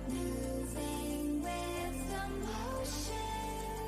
Moving with the motion.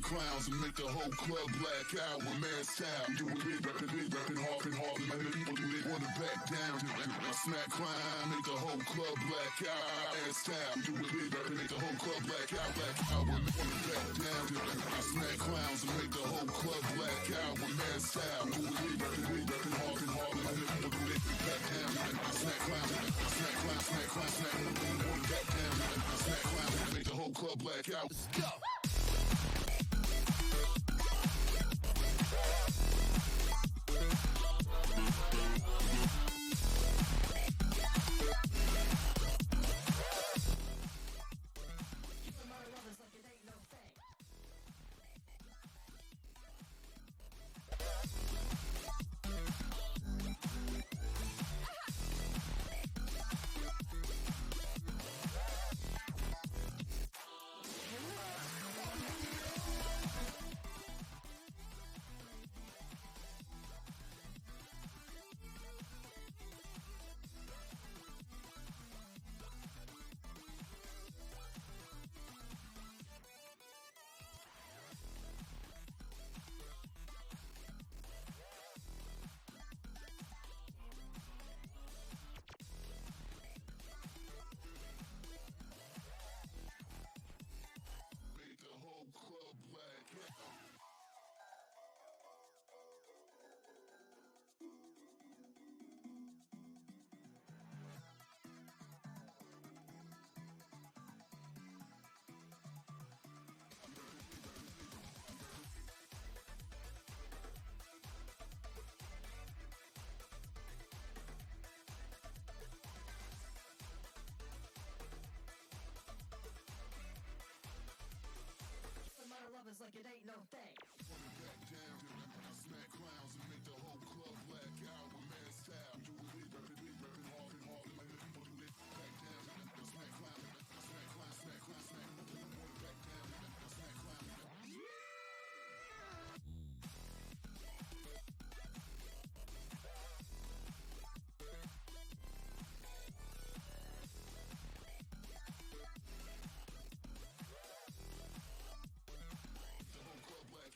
Clowns and make the whole club black out with mad style. Do it big, rapping, hard, and let the people do it. Wanna back down, I smack clown, make the whole club black out. Ass style, do it big, rapping, make the whole club black out. Wanna back down, I smack clowns and make the whole club black out with mad style. Do it big, rapping, hard, and let the people do it. Back down, I smack clowns, smack. Wanna back down, I smack clowns and make the whole club black out. Let's go. Club black. Lovers like it ain't no thing. Back down, I smack clowns and make the whole club black out with mad style. Do it big, rapping, hard, and let the people do it. Back down, I smack clowns, smack. Back down, I smack clowns. Black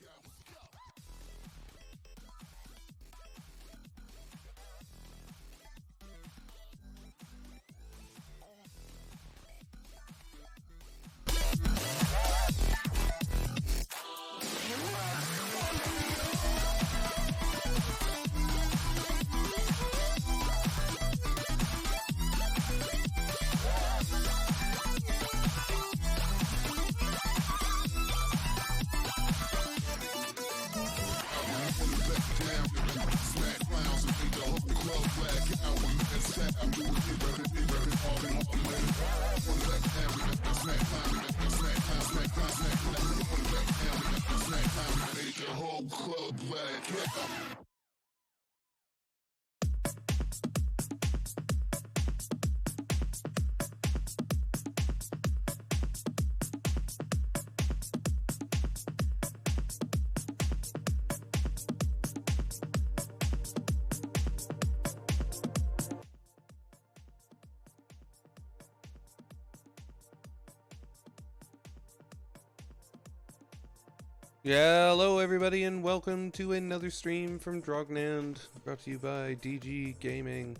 Yeah, hello everybody and welcome to another stream from Drognand, brought to you by DG Gaming.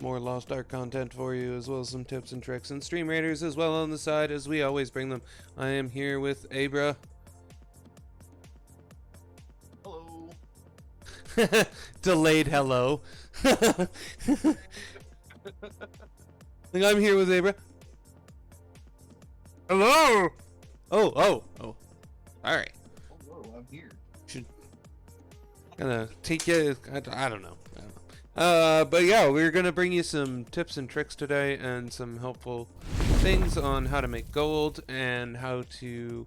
More Lost Ark content for you, as well as some tips and tricks and stream raiders as well on the side, as we always bring them. I am here with Abra. Hello. Delayed hello. I think I'm here with Abra. Hello! Oh. Alright. Hello, I'm here. Should gonna take you. I don't know. But yeah, we're gonna bring you some tips and tricks today, and some helpful things on how to make gold and how to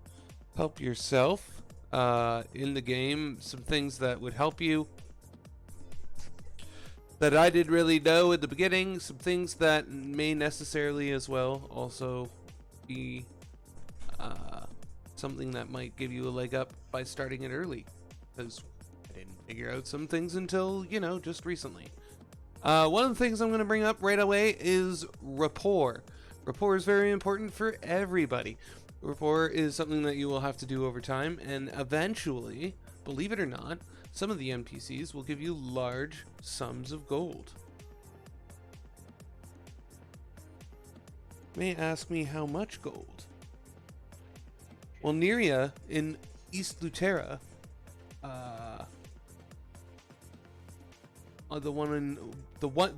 help yourself in the game. Some things that would help you that I did really know at the beginning. Some things that may necessarily as well also be something that might give you a leg up by starting it early, because I didn't figure out some things until, just recently. One of the things I'm going to bring up right away is rapport. Rapport is very important for everybody. Rapport is something that you will have to do over time, and eventually, believe it or not, some of the NPCs will give you large sums of gold. May ask me how much gold? Well, Neria in East Lutera, the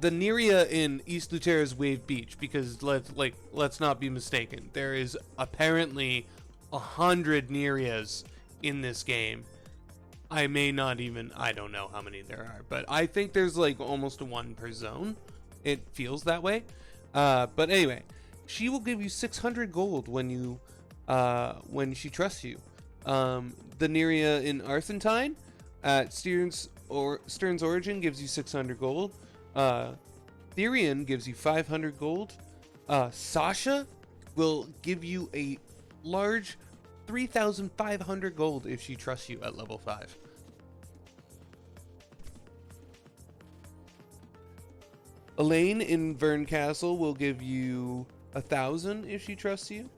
Neria in East Lutera's Wave Beach, because let's not be mistaken, there is apparently 100 Nerias in this game. I don't know how many there are, but I think there's like almost one per zone. It feels that way. But anyway, she will give you 600 gold when she trusts you. The Neria in Arthentine at Stern's Origin gives you 600 gold. Therian gives you 500 gold. Sasha will give you a large 3,500 gold if she trusts you at level 5. Elaine in Vern Castle will give you 1,000 if she trusts you.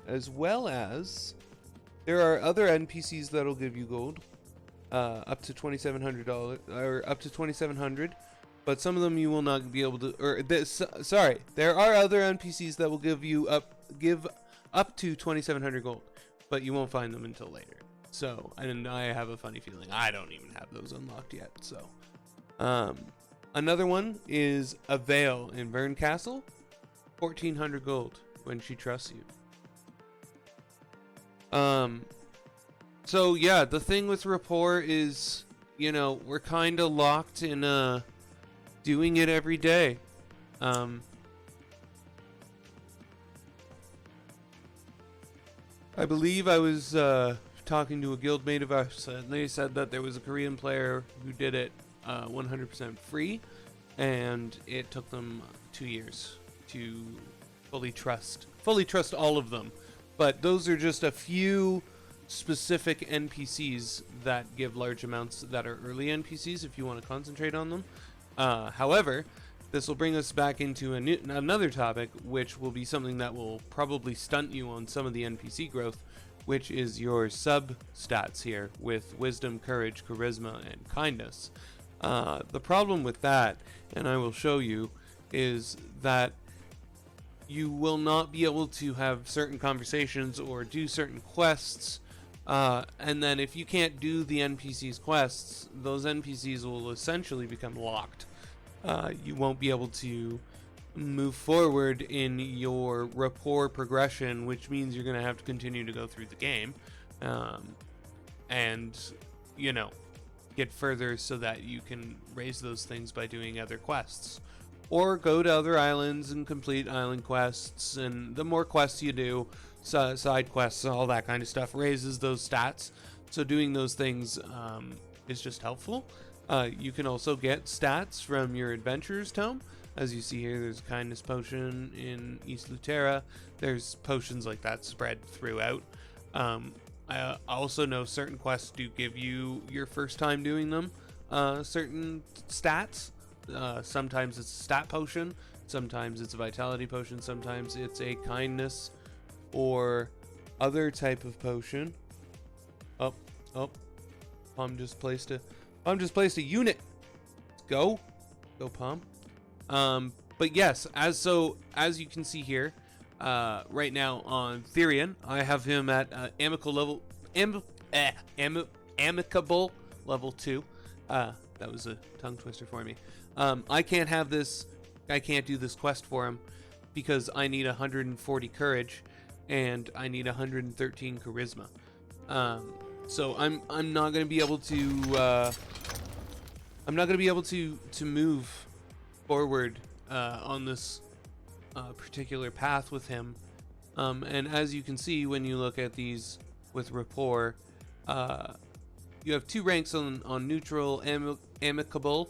As well as there are other NPCs that'll give you gold, up to $2,700 or up to 2,700, but some of them you will not be able to. There are other NPCs that will give up to 2,700 gold, but you won't find them until later. So, and I have a funny feeling I don't even have those unlocked yet. So, another one is a Veil in Vern Castle, 1,400 gold when she trusts you. So yeah, the thing with rapport is, we're kind of locked in doing it every day. I believe I was talking to a guildmate of ours, and they said that there was a Korean player who did it 100% free, and it took them 2 years to fully trust all of them. But those are just a few specific NPCs that give large amounts that are early NPCs if you want to concentrate on them. However, this will bring us back into another topic, which will be something that will probably stunt you on some of the NPC growth, which is your sub stats here with wisdom, courage, charisma, and kindness. The problem with that, and I will show you, is that you will not be able to have certain conversations or do certain quests, and then if you can't do the NPC's quests, those NPCs will essentially become locked. You won't be able to move forward in your rapport progression, which means you're going to have to continue to go through the game, and get further so that you can raise those things by doing other quests. Or go to other islands and complete island quests, and the more quests you do, side quests, all that kind of stuff, raises those stats. So doing those things is just helpful. You can also get stats from your Adventurer's Tome. As you see here, there's a kindness potion in East Lutera. There's potions like that spread throughout. I also know certain quests do give you, your first time doing them, certain stats. Sometimes it's a stat potion, sometimes it's a vitality potion, sometimes it's a kindness or other type of potion. Oh, oh. Palm just placed a unit. Let's go. Go Palm. But yes, as you can see here, right now on Therian, I have him at amicable level 2. That was a tongue twister for me. I can't do this quest for him because I need 140 courage and I need 113 charisma. So I'm not gonna be able to move forward on this particular path with him. And as you can see when you look at these with rapport, you have 2 ranks on neutral. Amicable,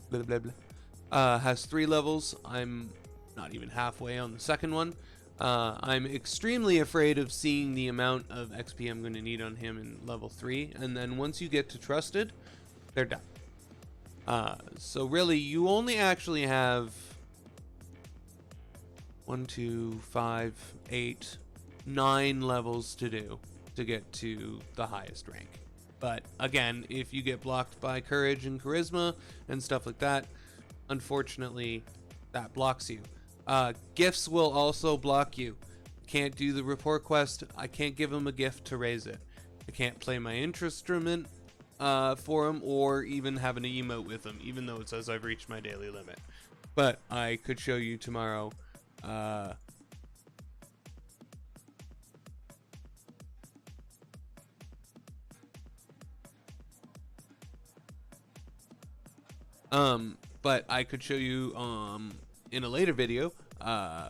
blah blah blah, has 3 levels. I'm not even halfway on the second one. I'm extremely afraid of seeing the amount of XP I'm going to need on him in level 3, and then once you get to trusted, they're done. So really, you only actually have 1, 2, 5, 8, 9 levels to do to get to the highest rank. But again, if you get blocked by courage and charisma and stuff like that, unfortunately, that blocks you. Gifts will also block you. Can't do the report quest. I can't give him a gift to raise it. I can't play my instrument for him, or even have an emote with him, even though it says I've reached my daily limit. But I could show you tomorrow. But I could show you in a later video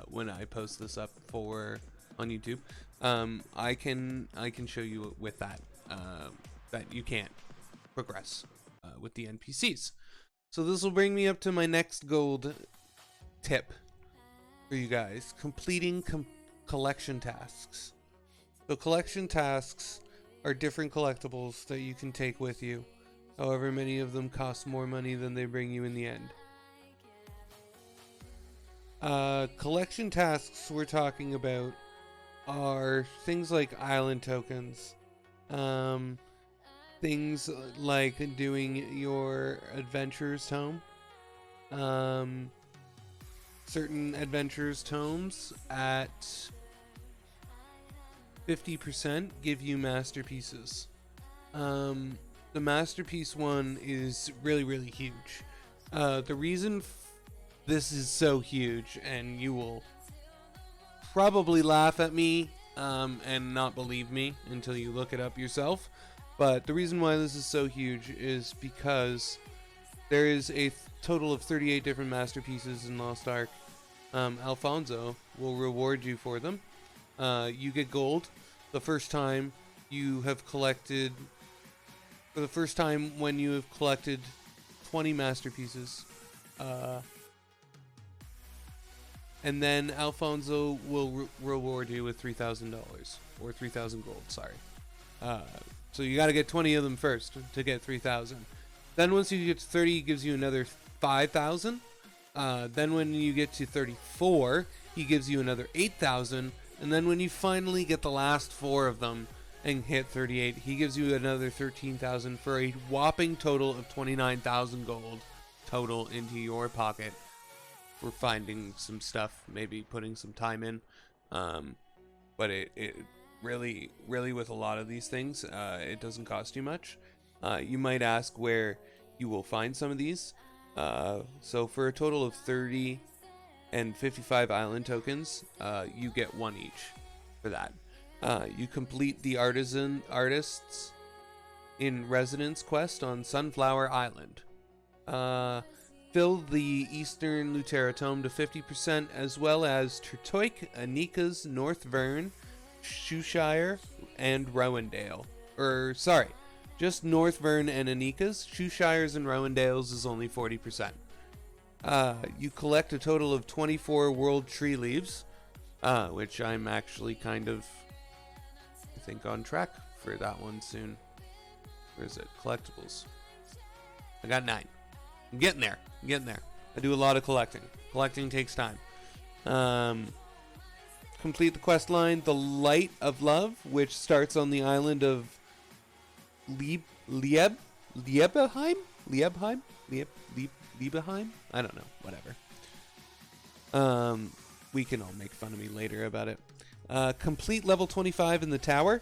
when I post this up on YouTube. I can show you with that that you can't progress with the NPCs. So this will bring me up to my next gold tip for you guys: completing collection tasks. So collection tasks are different collectibles that you can take with you. However, many of them cost more money than they bring you in the end. Collection tasks we're talking about are things like island tokens, things like doing your adventures tome. Certain adventures tomes at 50% give you masterpieces. The masterpiece one is really, really huge. The reason this is so huge, and you will probably laugh at me and not believe me until you look it up yourself, but the reason why this is so huge is because there is a total of 38 different masterpieces in Lost Ark. Alfonso will reward you for them. You get gold the first time you have collected. For the first time when you have collected 20 masterpieces. And then Alfonso will reward you with $3,000. Or 3,000 gold, sorry. So you gotta get 20 of them first to get 3,000. Then once you get to 30, he gives you another 5,000. Then when you get to 34, he gives you another 8,000. And then when you finally get the last 4 of them, and hit 38, he gives you another 13,000 for a whopping total of 29,000 gold total into your pocket for finding some stuff, maybe putting some time in. But it really, really, with a lot of these things, it doesn't cost you much. You might ask where you will find some of these. So for a total of 30 and 55 island tokens, you get 1 each for that. You complete the artists in residence quest on Sunflower Island. Fill the Eastern Lutera tome to 50%, as well as Turtoik, Anika's, North Vern, Shoeshire, and Rowendale. Just North Vern and Anika's. Shoeshire's and Rowendale's is only 40%. You collect a total of 24 World Tree Leaves, which I'm actually kind of, I think, on track for that one soon. Where is it? Collectibles. I got 9. I'm getting there. I do a lot of collecting. Collecting takes time. complete the quest line The Light of Love, which starts on the island of Liebheim? Liebeheim? I don't know. Whatever. We can all make fun of me later about it. Complete level 25 in the tower.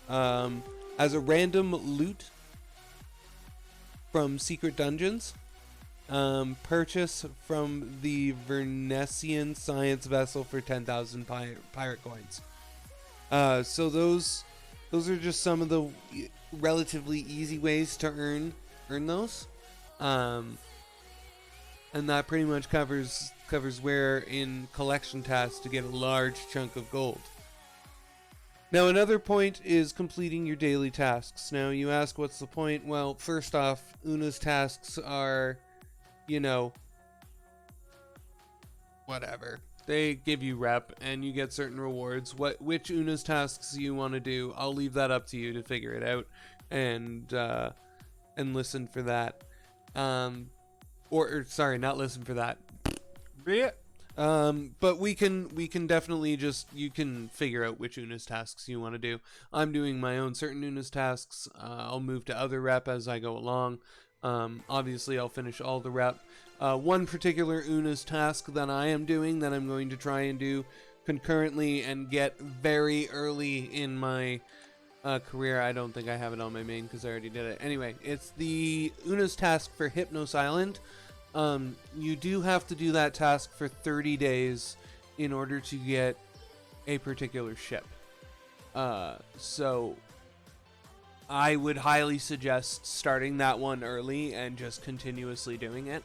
As a random loot from secret dungeons. Purchase from the Vernesian science vessel for 10,000 pirate coins. So those are just some of the relatively easy ways to earn those. And that pretty much covers where in collection tasks to get a large chunk of gold. Now, another point is completing your daily tasks. Now, you ask, what's the point? Well, first off, Una's tasks are, whatever. They give you rep, and you get certain rewards. Which Una's tasks you want to do, I'll leave that up to you to figure it out, and listen for that. Or sorry, not listen for that. But we can definitely you can figure out which Una's tasks you want to do. I'm doing my own certain Una's tasks. I'll move to other rep as I go along. Obviously, I'll finish all the rep. One particular Una's task that I am doing that I'm going to try and do concurrently and get very early in my career. I don't think I have it on my main because I already did it. Anyway, it's the Una's task for Hypnos Island. You do have to do that task for 30 days in order to get a particular ship. So I would highly suggest starting that one early and just continuously doing it.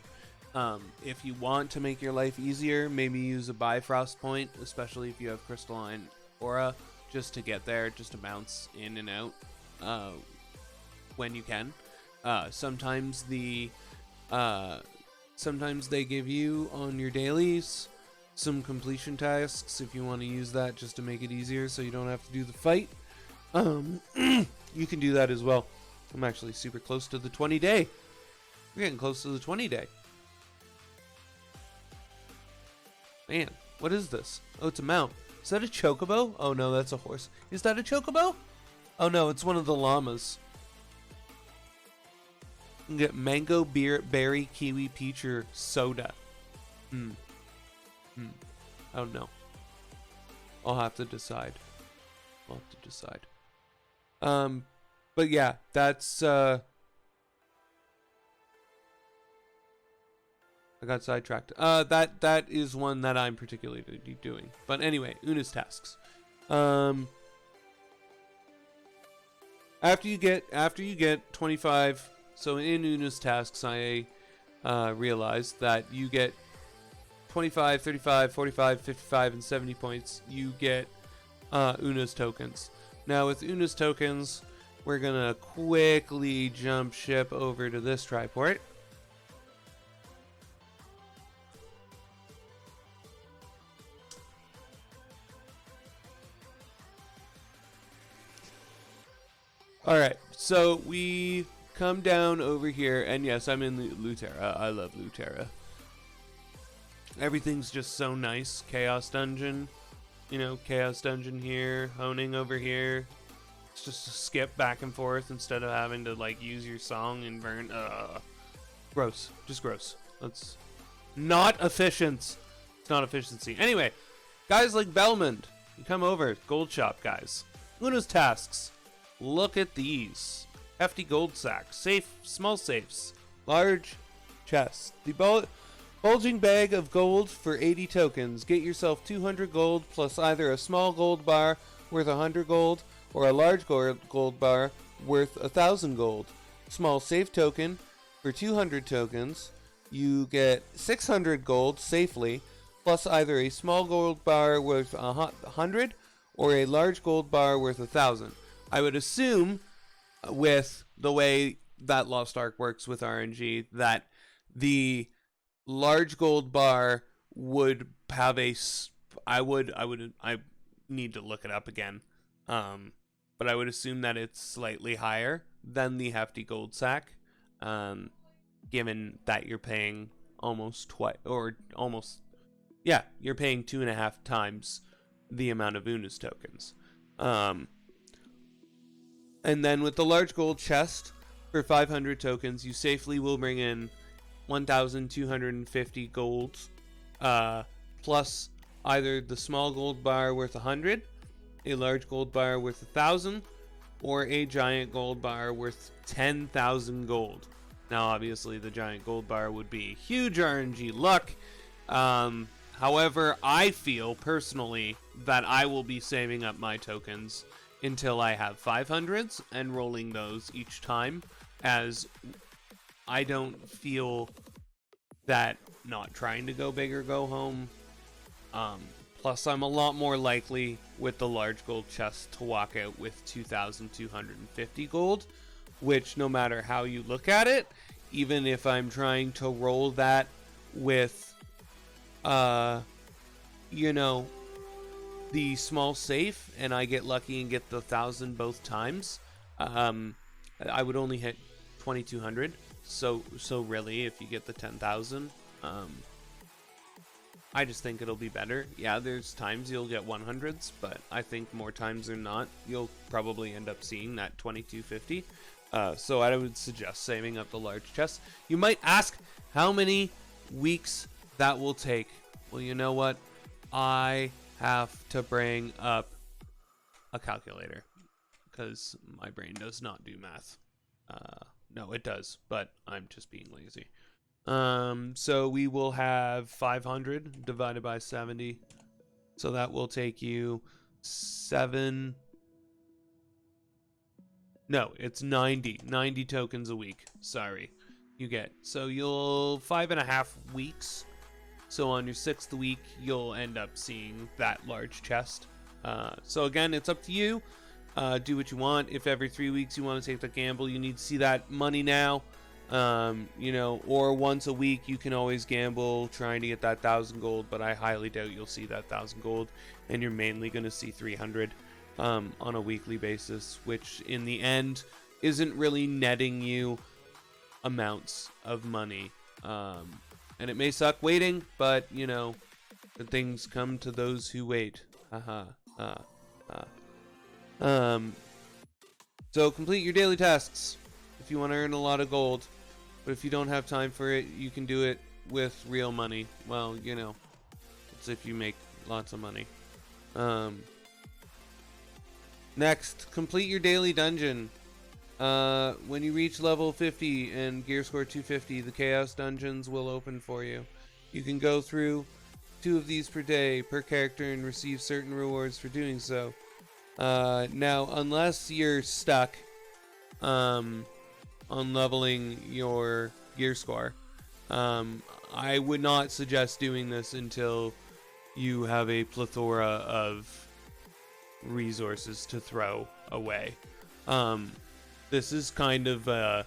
If you want to make your life easier, maybe use a Bifrost point, especially if you have Crystalline Aura, just to get there, just to bounce in and out when you can. Sometimes they give you on your dailies some completion tasks if you want to use that just to make it easier so you don't have to do the fight. You can do that as well. I'm actually super close to the 20 day. We're getting close to the 20 day. Man, what is this? Oh, it's a mount. Is that a chocobo? Oh no, that's a horse. Is that a chocobo? Oh no, it's one of the llamas. You can get mango, berry, kiwi, peach, or soda. Oh no. I'll have to decide. But yeah, that's I got sidetracked. That is one that I'm particularly doing. But anyway, Una's tasks. After you get 25, so in Una's tasks, I realized that you get 25, 35, 45, 55, and 70 points. You get Una's tokens. Now with Una's tokens, we're gonna quickly jump ship over to this triport. Alright, so we come down over here, and yes, I'm in Lutera. I love Lutera. Everything's just so nice. Chaos Dungeon, Chaos Dungeon here, Honing over here. It's just a skip back and forth instead of having to, use your song and burn. Gross. Just gross. That's not efficient. It's not efficiency. Anyway, guys like Belmond, you come over. Gold shop, guys. Una's tasks. Look at these. Hefty gold sacks. Small safes. Large chests. The bulging bag of gold for 80 tokens. Get yourself 200 gold plus either a small gold bar worth 100 gold or a large gold bar worth 1,000 gold. Small safe token for 200 tokens. You get 600 gold safely plus either a small gold bar worth 100 or a large gold bar worth 1,000. I would assume, with the way that Lost Ark works with RNG, that the large gold bar would have I need to look it up again. But I would assume that it's slightly higher than the hefty gold sack, given that you're paying you're paying 2.5 times the amount of Unis tokens. And then with the large gold chest for 500 tokens, you safely will bring in 1,250 gold, plus either the small gold bar worth 100, a large gold bar worth 1,000, or a giant gold bar worth 10,000 gold. Now, obviously, the giant gold bar would be huge RNG luck. However, I feel personally that I will be saving up my tokens until I have 500s and rolling those each time, as I don't feel that not trying to go big or go home. Plus, I'm a lot more likely with the large gold chest to walk out with 2,250 gold, which no matter how you look at it, even if I'm trying to roll that with, you know, the small safe and I get lucky and get the 1,000 both times, I would only hit 2,200. So really, if you get the 10,000, I just think it'll be better. Yeah, there's times you'll get 100s, but I think more times than not, you'll probably end up seeing that 2,250. So I would suggest saving up the large chest. You might ask how many weeks that will take. Well, you know what? I have to bring up a calculator because my brain does not do math. No, it does, but I'm just being lazy. So we will have 500 divided by 70. So that will take you 7. No, it's 90 tokens a week. Sorry. You get. So you'll 5.5 weeks. So on your 6th week, you'll end up seeing that large chest. So again, it's up to you. Do what you want. If every 3 weeks you want to take the gamble, you need to see that money now. You know, or once a week you can always gamble trying to get that 1,000 gold, but I highly doubt you'll see that 1,000 gold, and you're mainly going to see 300 on a weekly basis, which in the end isn't really netting you amounts of money. And it may suck waiting, but you know, good things come to those who wait. So complete your daily tasks if you want to earn a lot of gold. But if you don't have time for it, you can do it with real money. Well, you know, it's if you make lots of money. Next, complete your daily dungeon. When you reach level 50 and gear score 250, the Chaos Dungeons will open for you. You can go through 2 of these per day per character and receive certain rewards for doing so. Now, unless you're stuck on leveling your gear score, I would not suggest doing this until you have a plethora of resources to throw away. This is kind of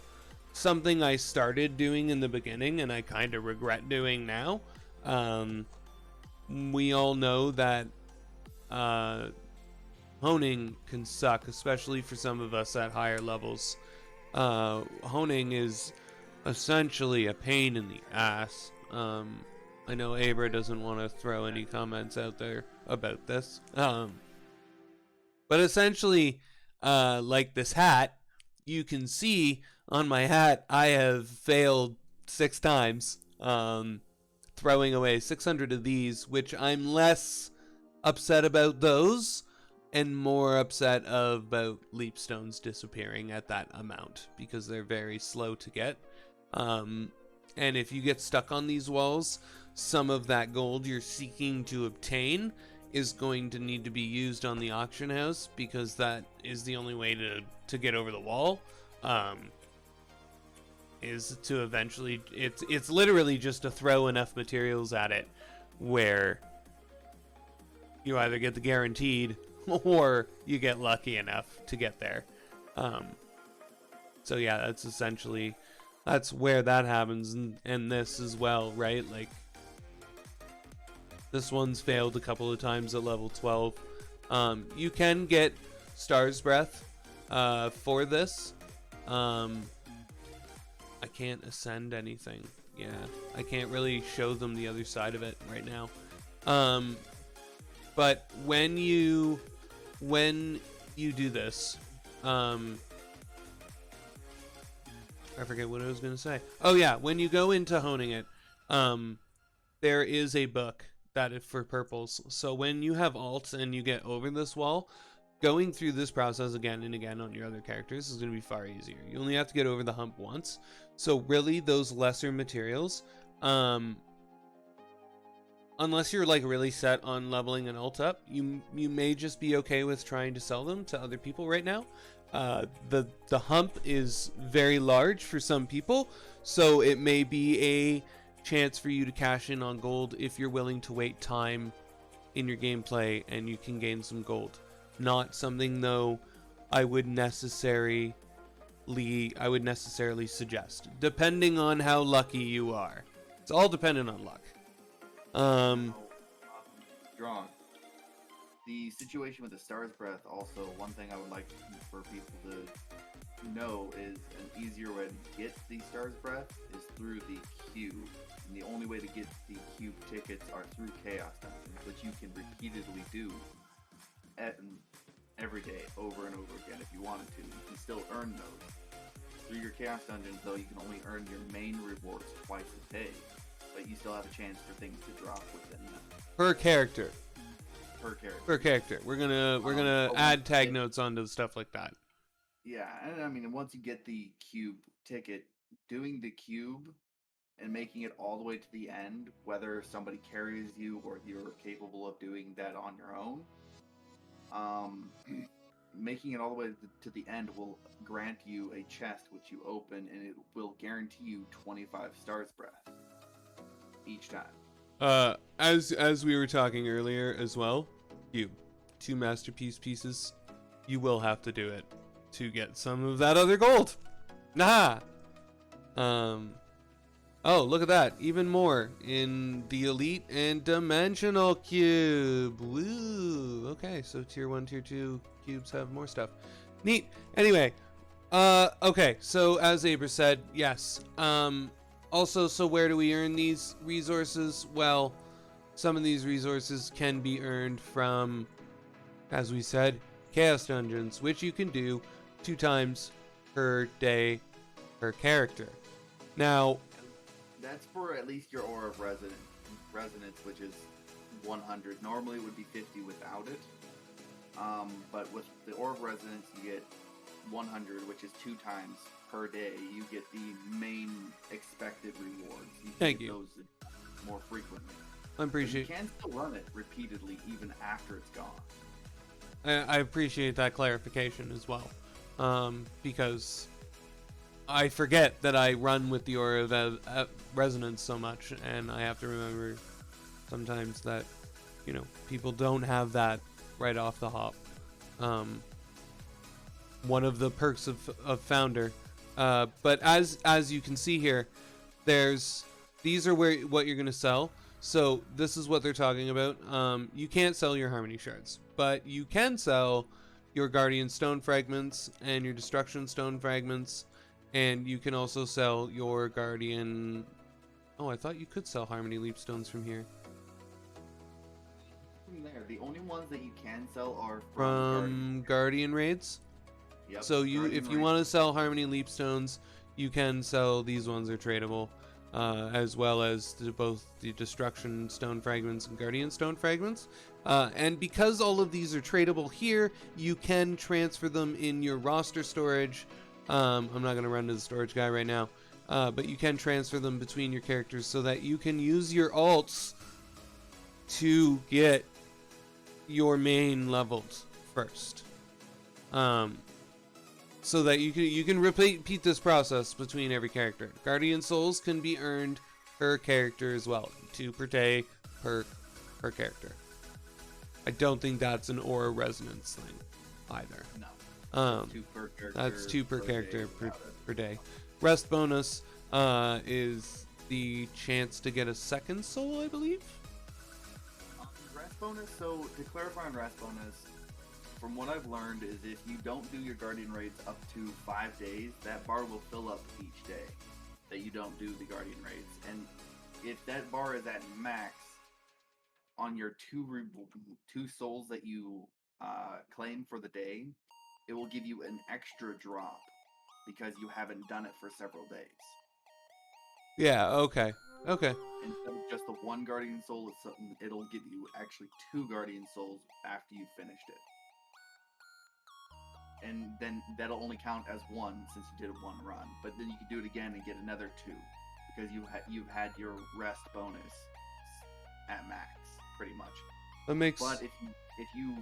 something I started doing in the beginning and I kind of regret doing now. We all know that honing can suck, especially for some of us at higher levels. Honing is essentially a pain in the ass. I know Abra doesn't want to throw any comments out there about this. But essentially, like this hat, you can see on my hat, I have failed 6 times, throwing away 600 of these, which I'm less upset about those and more upset about leapstones disappearing at that amount because they're very slow to get. And if you get stuck on these walls, some of that gold you're seeking to obtain is going to need to be used on the auction house because that is the only way to get over the wall. Is to eventually, it's literally just to throw enough materials at it where you either get the guaranteed or you get lucky enough to get there. So yeah, that's where that happens, and this as well, right? Like, this one's failed a couple of times at level 12. You can get Star's Breath for this. I can't ascend anything. Yeah, I can't really show them the other side of it right now. But when you do this, I forget what I was gonna say. Oh yeah, when you go into honing it, there is a book that is for purples. So when you have alts and you get over this wall, going through this process again and again on your other characters is going to be far easier. You only have to get over the hump once. So really those lesser materials, unless you're like really set on leveling an alt up, you may just be okay with trying to sell them to other people right now. The hump is very large for some people, so it may be a chance for you to cash in on gold if you're willing to wait time in your gameplay and you can gain some gold. Not something though I would necessarily suggest, depending on how lucky you are. It's all dependent on luck. Strong. The situation with the Star's Breath, also, one thing I would like for people to know is an easier way to get the Star's Breath is through the cube. And the only way to get the cube tickets are through Chaos Dungeons, which you can repeatedly do every day, over and over again if you wanted to. You can still earn those. Through your Chaos Dungeons, though, you can only earn your main rewards twice a day, but you still have a chance for things to drop within them. Per character. Per character. We're gonna add tag notes onto stuff like that. Yeah, and I mean, once you get the cube ticket, doing the cube and making it all the way to the end, whether somebody carries you or you're capable of doing that on your own, making it all the way to the end will grant you a chest which you open, and it will guarantee you 25 Star's Breath each time. As we were talking earlier as well, cube, 2 masterpiece pieces, you will have to do it to get some of that other gold. Nah. Oh, look at that. Even more in the Elite and Dimensional Cube. Woo. Okay, so Tier 1, Tier 2 cubes have more stuff. Neat. Anyway, okay, so as Abra said, yes. Also, so where do we earn these resources? Well, some of these resources can be earned from, as we said, Chaos Dungeons, which you can do 2 times per day per character. Now, that's for at least your Aura of Resonance, which is 100. Normally it would be 50 without it. But with the Aura of Resonance, you get 100, which is 2 times per day. You get the main expected rewards. Thank you. Those more frequently. I appreciate. You can still run it repeatedly even after it's gone. I appreciate that clarification as well, because I forget that I run with the Aura of Resonance so much, and I have to remember sometimes that, you know, people don't have that right off the hop. One of the perks of Founder, but as you can see here, these are what you're gonna sell. So this is what they're talking about. You can't sell your Harmony Shards, but you can sell your Guardian Stone Fragments and your Destruction Stone Fragments, and you can also sell your Guardian... Oh, I thought you could sell Harmony Leap Stones from here. The only ones that you can sell are from Guardian Raids. Yep, so if you want to sell Harmony Leap Stones, you can sell these ones, are tradable, as well as both the Destruction Stone Fragments and Guardian Stone Fragments. And because all of these are tradable here, you can transfer them in your roster storage. I'm not going to run to the storage guy right now, but you can transfer them between your characters so that you can use your alts to get your main leveled first. So that you can repeat this process between every character. Guardian Souls can be earned per character as well, 2 per day per character. I don't think that's an Aura Resonance thing either. No. 2 per character. That's 2 per character per day. Rest bonus is the chance to get a second soul, I believe. Rest bonus. So to clarify on rest bonus, from what I've learned is if you don't do your Guardian Raids up to 5 days, that bar will fill up each day that you don't do the Guardian Raids. And if that bar is at max, on your two souls that you claim for the day, it will give you an extra drop because you haven't done it for several days. Yeah, okay. Okay. Instead of just the one Guardian Soul, it'll give you actually 2 Guardian Souls after you've finished it. And then that'll only count as 1 since you did 1 run. But then you can do it again and get another 2 because you've had your rest bonus at max, pretty much. That makes... But if you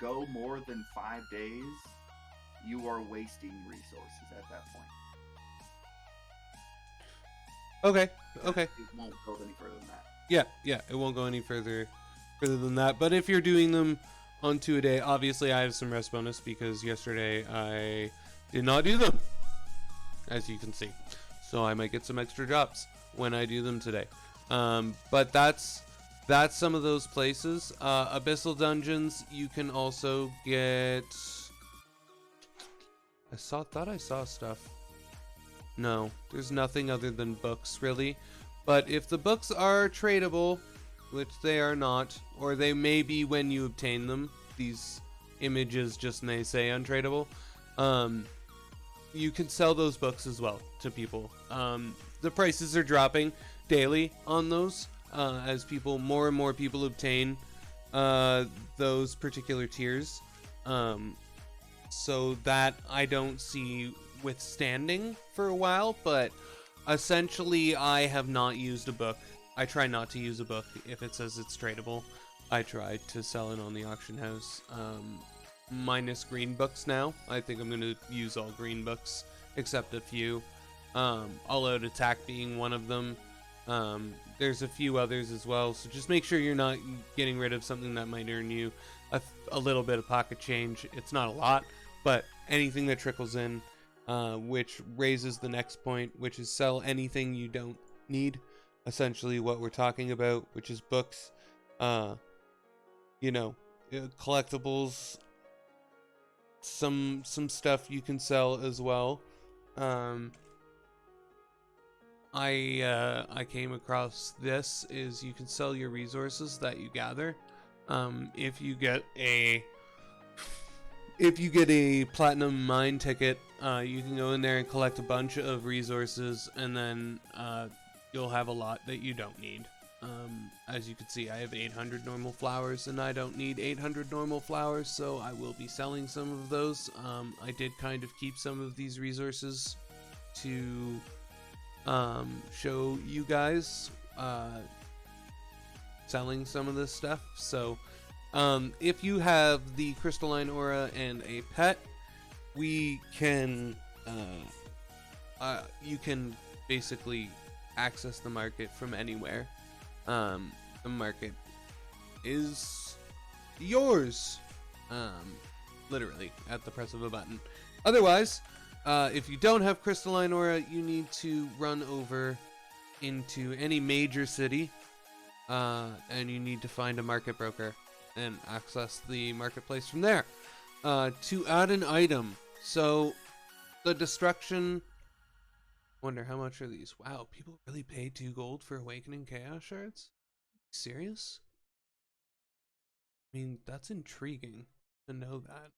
go more than 5 days, you are wasting resources at that point. Okay, okay. It won't go any further than that. Yeah, it won't go any further than that. But if you're doing them on 2 a day, obviously I have some rest bonus because yesterday I did not do them, as you can see. So I might get some extra drops when I do them today. But that's some of those places. Abyssal Dungeons, you can also get... thought I saw stuff. No, there's nothing other than books, really. But if the books are tradable, which they are not, or they may be when you obtain them, these images just may say untradeable, you can sell those books as well to people. The prices are dropping daily on those, as more and more people obtain those particular tiers. So that I don't see withstanding for a while, but essentially I have not used a book. I try not to use a book if it says it's tradable. I try to sell it on the auction house, minus green books now. I think I'm going to use all green books except a few, All Out Attack being one of them. There's a few others as well, so just make sure you're not getting rid of something that might earn you a little bit of pocket change. It's not a lot, but anything that trickles in, which raises the next point, which is sell anything you don't need. Essentially what we're talking about, which is books, collectibles, some stuff you can sell as well. I came across this is you can sell your resources that you gather. If you get a platinum mine ticket, you can go in there and collect a bunch of resources, and then you'll have a lot that you don't need. As you can see, I have 800 normal flowers, and I don't need 800 normal flowers, so I will be selling some of those. I did kind of keep some of these resources to show you guys selling some of this stuff. So if you have the crystalline aura and a pet, we can you can basically access the market from anywhere. The market is yours, literally at the press of a button. Otherwise, if you don't have crystalline aura, you need to run over into any major city, and you need to find a market broker and access the marketplace from there. To add an item, so the destruction, wonder how much are these? Wow, people really pay 2 gold for awakening chaos shards? Serious? I mean, that's intriguing to know that.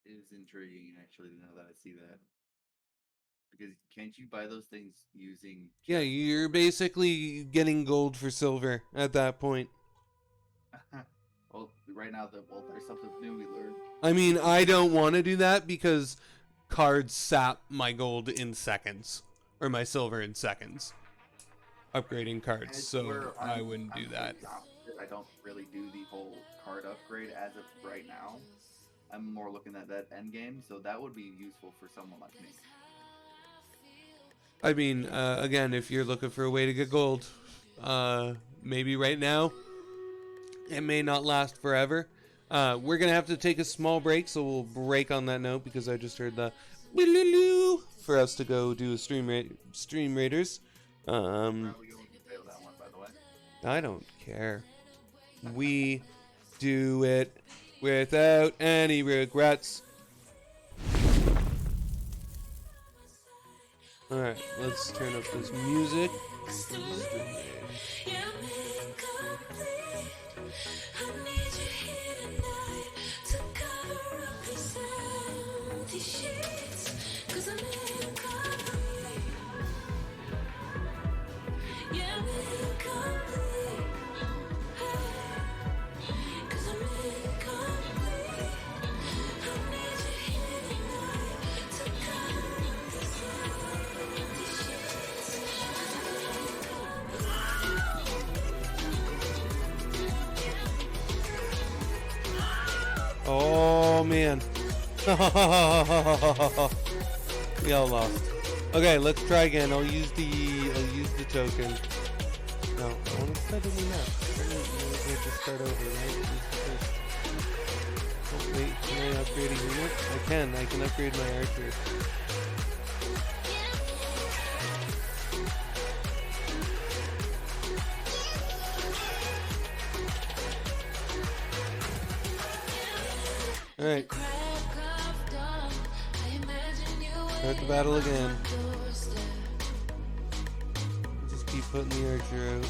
It is intriguing, actually, now that I see that. Because can't you buy those things using... Yeah, you're basically getting gold for silver at that point. Well, right now, there's something new we learned. I mean, I don't want to do that because cards sap my gold in seconds. Or my silver in seconds. Upgrading cards, so I wouldn't do that. I don't really do the whole card upgrade as of right now. I'm more looking at that end game, so that would be useful for someone like me. I mean, again, if you're looking for a way to get gold, maybe right now, it may not last forever. We're going to have to take a small break, so we'll break on that note because I just heard the for us to go do a stream raiders. I don't care. We do it without any regrets. Alright, let's turn up this music. Oh man. We all lost. Okay, let's try again. I'll use the token. No, I want to start a new map. We have to start over, right? Oh, wait, can I upgrade a unit? I can upgrade my archer. Alright. Start the battle again. Just keep putting the archer out.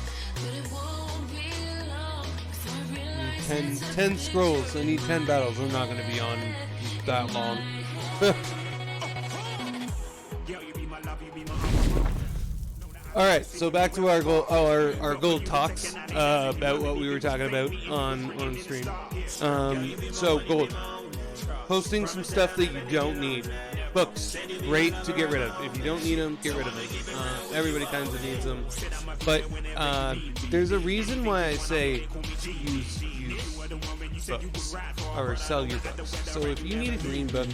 I need 10 scrolls. I need 10 battles. I'm not going to be on that long. Alright, so back to our goal, our gold talks about what we were talking about on stream. So gold. Posting some stuff that you don't need. Books, great to get rid of. If you don't need them, get rid of them. Everybody kind of needs them. But there's a reason why I say use books or sell your books. So if you need a green book,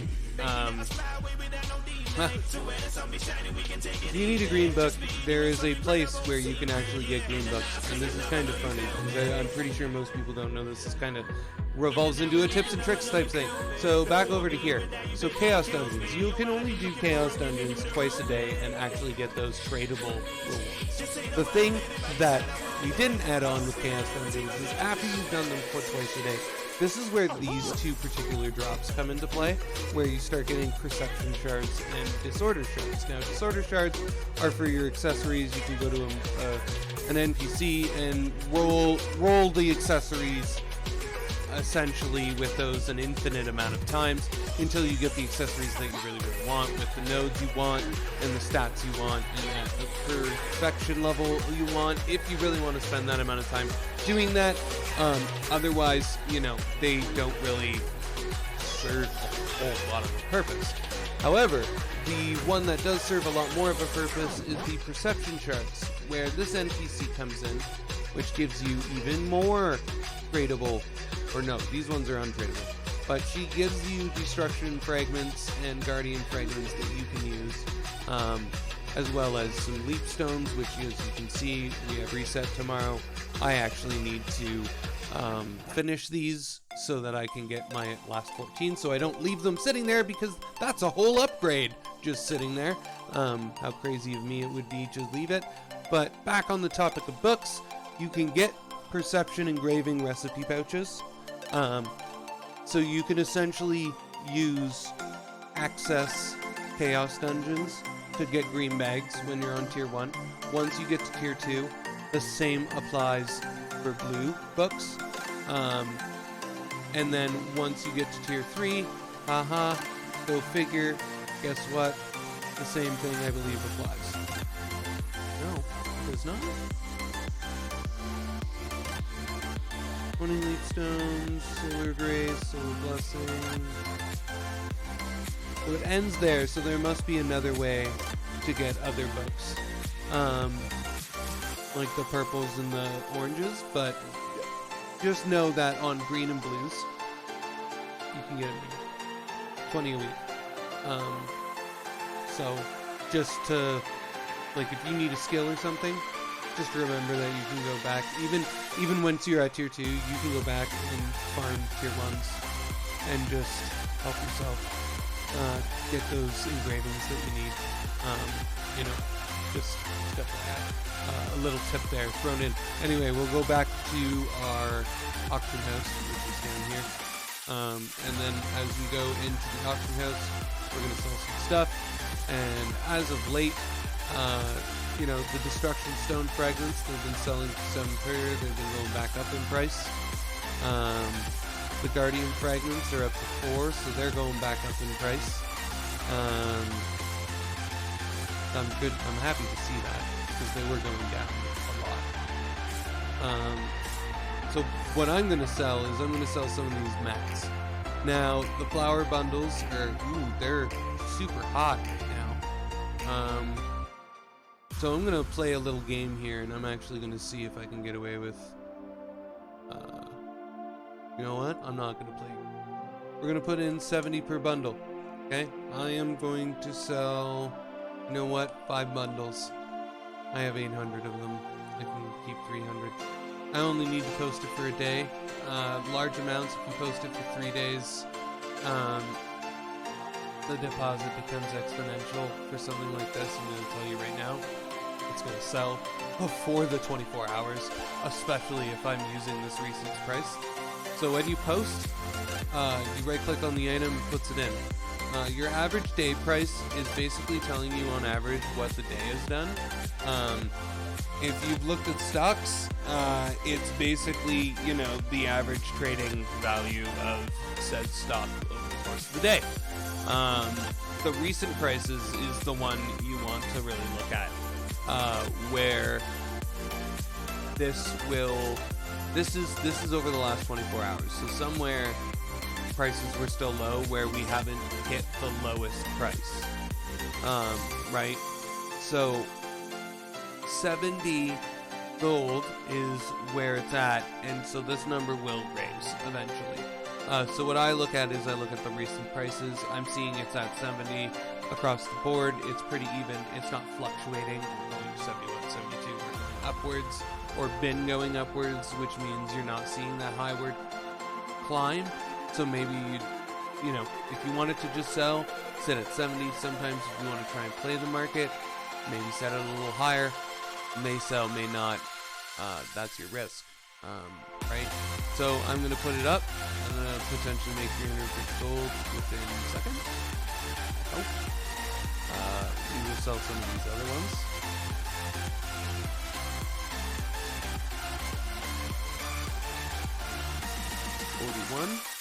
if you need a green book, there is a place where you can actually get green books, and this is kind of funny because I'm pretty sure most people don't know this. Is kind of revolves into a tips and tricks type thing. So back over to here. So Chaos Dungeons. You can only do Chaos Dungeons twice a day and actually get those tradable rewards. The thing that we didn't add on with Chaos Dungeons is after you've done them for twice a day, this is where these two particular drops come into play, where you start getting Perception Shards and Disorder Shards. Now, Disorder Shards are for your accessories. You can go to an NPC and roll the accessories essentially with those an infinite amount of times until you get the accessories that you really want with the nodes you want and the stats you want and at the perfection level you want, if you really want to spend that amount of time doing that. Otherwise, you know, they don't really serve a whole lot of a purpose. However, the one that does serve a lot more of a purpose is the Perception Shards, where this NPC comes in, which gives you even more tradable. Or no, these ones are untradeable. But she gives you Destruction Fragments and Guardian Fragments that you can use, as well as some Leap Stones, which, as you can see, we have reset tomorrow. I actually need to finish these so that I can get my last 14, so I don't leave them sitting there, because that's a whole upgrade just sitting there. How crazy of me it would be to leave it. But back on the topic of books, you can get Perception Engraving recipe pouches. So you can essentially use Access Chaos Dungeons to get green bags when you're on tier 1. Once you get to tier 2, the same applies for blue books. And then once you get to tier 3, go figure, guess what? The same thing, I believe, applies. No, it does not. 20 Leap Stones, Solar Grace, Solar Blessing. So it ends there, so there must be another way to get other books. Like the purples and the oranges, but just know that on green and blues, you can get 20 a week. So just to, like, if you need a skill or something, just remember that you can go back, even once you're at tier 2, you can go back and farm tier 1s and just help yourself get those engravings that you need. You know, just stuff like that. A little tip there thrown in. Anyway, we'll go back to our auction house, which is down here. And then as we go into the auction house, we're going to sell some stuff. And as of late, The Destruction Stone fragments, they've been selling for 7 per, they've been going back up in price. The Guardian fragments are up to 4, so they're going back up in price. I'm happy to see that, because they were going down a lot. So what I'm going to sell is I'm going to sell some of these mats. Now, the flower bundles they're super hot right now. So I'm going to play a little game here, and I'm actually going to see if I can get away with... you know what? I'm not going to play. We're going to put in 70 per bundle. Okay? I am going to sell... You know what? 5 bundles. I have 800 of them. I can keep 300. I only need to post it for a day. Large amounts, if you post it for 3 days, the deposit becomes exponential. For something like this, I'm going to tell you right now, it's going to sell before the 24 hours, especially if I'm using this recent price. So when you post, you right click on the item, it puts it in. Your average day price is basically telling you on average what the day has done. If you've looked at stocks, it's basically, the average trading value of said stock over the course of the day. The recent prices is the one you want to really look at, where this is over the last 24 hours. So somewhere prices were still low where we haven't hit the lowest price. Right? So 70 gold is where it's at, and so this number will raise eventually. So what I look at is I look at the recent prices. I'm seeing it's at 70 across the board. It's pretty even. It's not fluctuating, going 71, 72, or going upwards, or been going upwards, which means you're not seeing that highward climb. So maybe if you wanted to just sell, sit at 70. Sometimes if you want to try and play the market, maybe set it a little higher. May sell, may not. That's your risk, right? So I'm going to put it up. I'm going to potentially make 350 gold within seconds. Oh. We will sell some of these other ones. $41.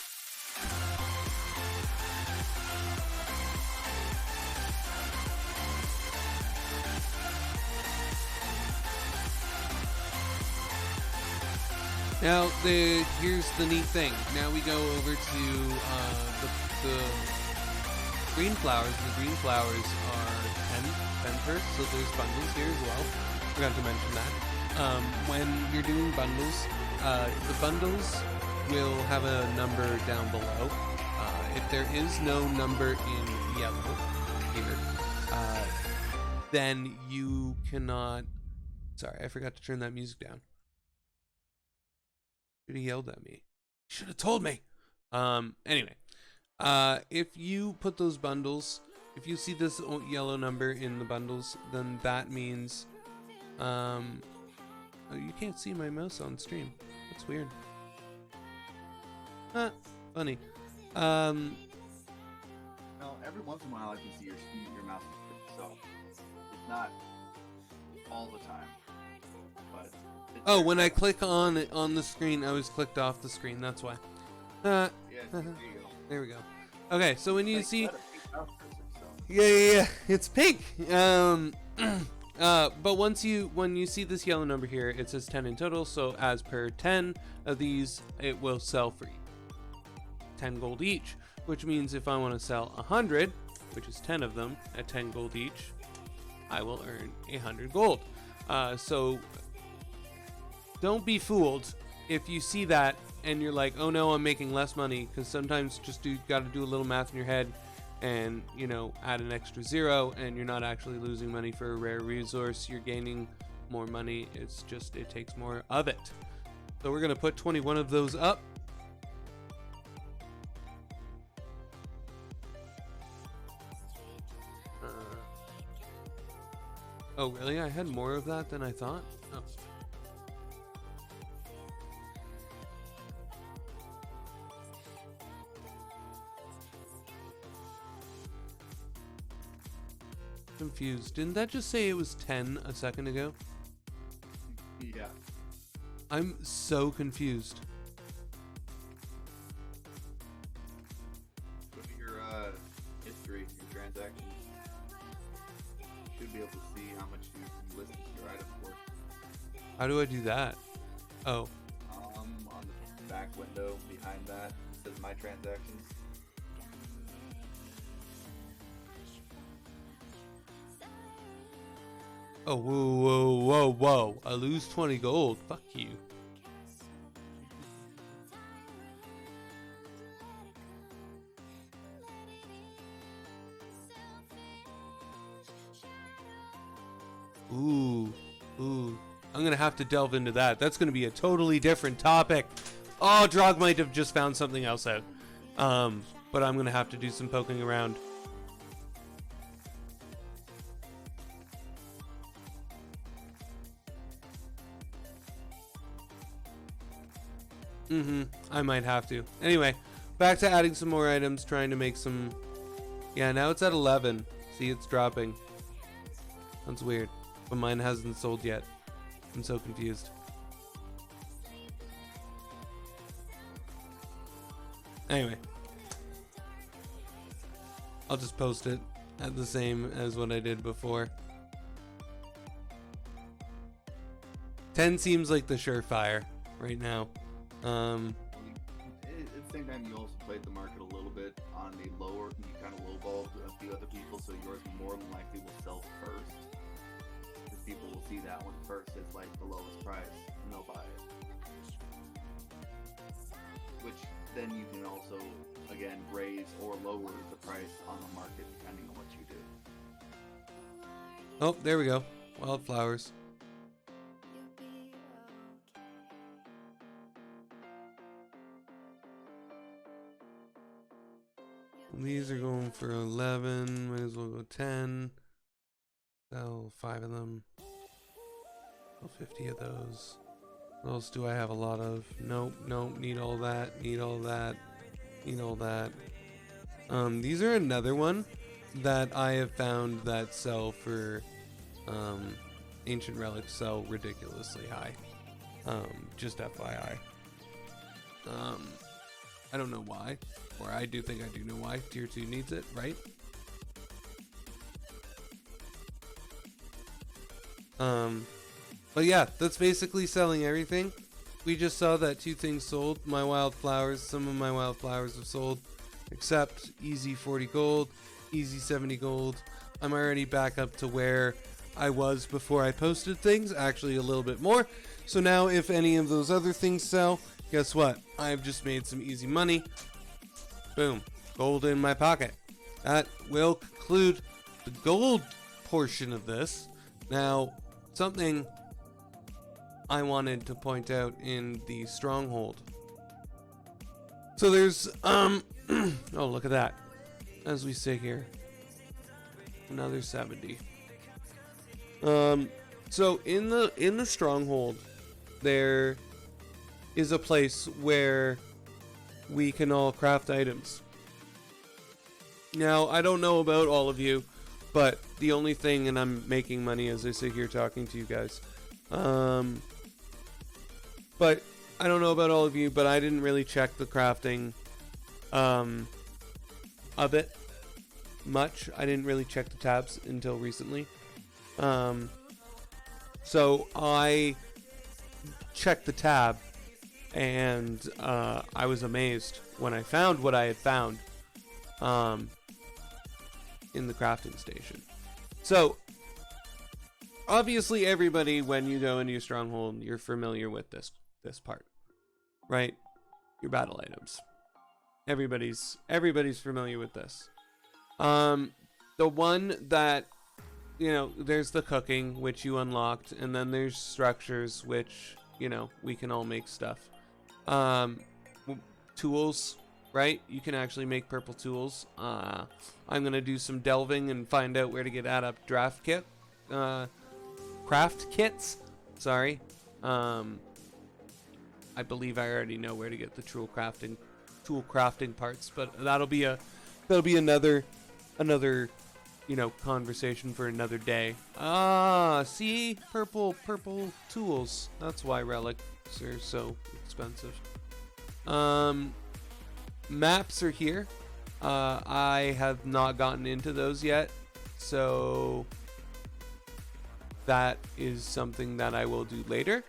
Now, here's the neat thing. Now we go over to the green flowers. The green flowers are 10 per, so there's bundles here as well. Forgot to mention that. When you're doing bundles, the bundles will have a number down below. If there is no number in yellow here, then you cannot... Sorry, I forgot to turn that music down. Should have yelled at me. Should have told me. Anyway, if you put those bundles, if you see this yellow number in the bundles, then that means, oh, you can't see my mouse on stream. That's weird. Funny. Well, every once in a while I can see your mouse, so it's not all the time. But oh, when I click on the screen, I was clicked off the screen. That's why. Yeah, there you go. There we go. Okay, so when you see, Yeah. yeah, it's pink. But when you see this yellow number here, it says 10 in total. So as per 10 of these, it will sell for 10 gold each. Which means if I want to sell 100, which is 10 of them at 10 gold each, I will earn 100 gold. So don't be fooled if you see that and you're like, oh no, I'm making less money, because sometimes just got to do a little math in your head and, add an extra 0, and you're not actually losing money for a rare resource. You're gaining more money. It's just, it takes more of it. So we're going to put 21 of those up. Oh, really? I had more of that than I thought? Oh. confused. Didn't that just say it was 10 a second ago? Yeah. I'm so confused. Go to your history, your transactions. You should be able to see how much you listed your item for. How do I do that? Oh, On the back window behind that, it says my transactions. oh, whoa. I lose 20 gold. Fuck you. Ooh. I'm gonna have to delve into that. That's gonna be a totally different topic. Oh, Drog might have just found something else out. But I'm gonna have to do some poking around. I might have to. Anyway, back to adding some more items, trying to make some... Yeah, now it's at 11. See, it's dropping. That's weird. But mine hasn't sold yet. I'm so confused. Anyway. I'll just post it at the same as what I did before. 10 seems like the surefire right now. At the same time, you also played the market a little bit on the lower, you kind of lowballed a few other people, so yours more than likely will sell first. Because people will see that one first as like the lowest price, and they'll buy it. Which then you can also, again, raise or lower the price on the market depending on what you do. Oh, there we go. Wildflowers. These are going for 11. Might as well go 10. Sell 5 of them. Sell 50 of those. What else do I have a lot of? Nope. Need all that. Need all that. Need all that. These are another one that I have found that sell for ancient relics sell ridiculously high. Just FYI. I don't know why. Or I do think I do know why. Tier 2 needs it, right? But yeah, that's basically selling everything. We just saw that 2 things sold. My wildflowers, some of my wildflowers have sold. Except easy 40 gold, easy 70 gold. I'm already back up to where I was before I posted things. Actually a little bit more. So now if any of those other things sell, guess what? I've just made some easy money. Boom. Gold in my pocket. That will conclude the gold portion of this. Now, something I wanted to point out in the stronghold. So there's, oh, look at that. As we sit here. Another 70. So in the stronghold, there is a place where we can all craft items. Now, I don't know about all of you, but the only thing, and I'm making money as I sit here talking to you guys, but I don't know about all of you, but I didn't really check the crafting of it much. I didn't really check the tabs until recently. So I checked the tab, and I was amazed when I found what I had found in the crafting station. So obviously everybody, when you go into your stronghold, you're familiar with this part, right? Your battle items. Everybody's familiar with this. The one that, you know, there's the cooking, which you unlocked, and then there's structures, which, you know, we can all make stuff. Tools, right? You can actually make purple tools. I'm gonna do some delving and find out where to get craft kits. Sorry. I believe I already know where to get the tool crafting parts, but that'll be another conversation for another day. Ah, see? Purple tools. That's why relics are so expensive. Maps are here. I have not gotten into those yet, so that is something that I will do later.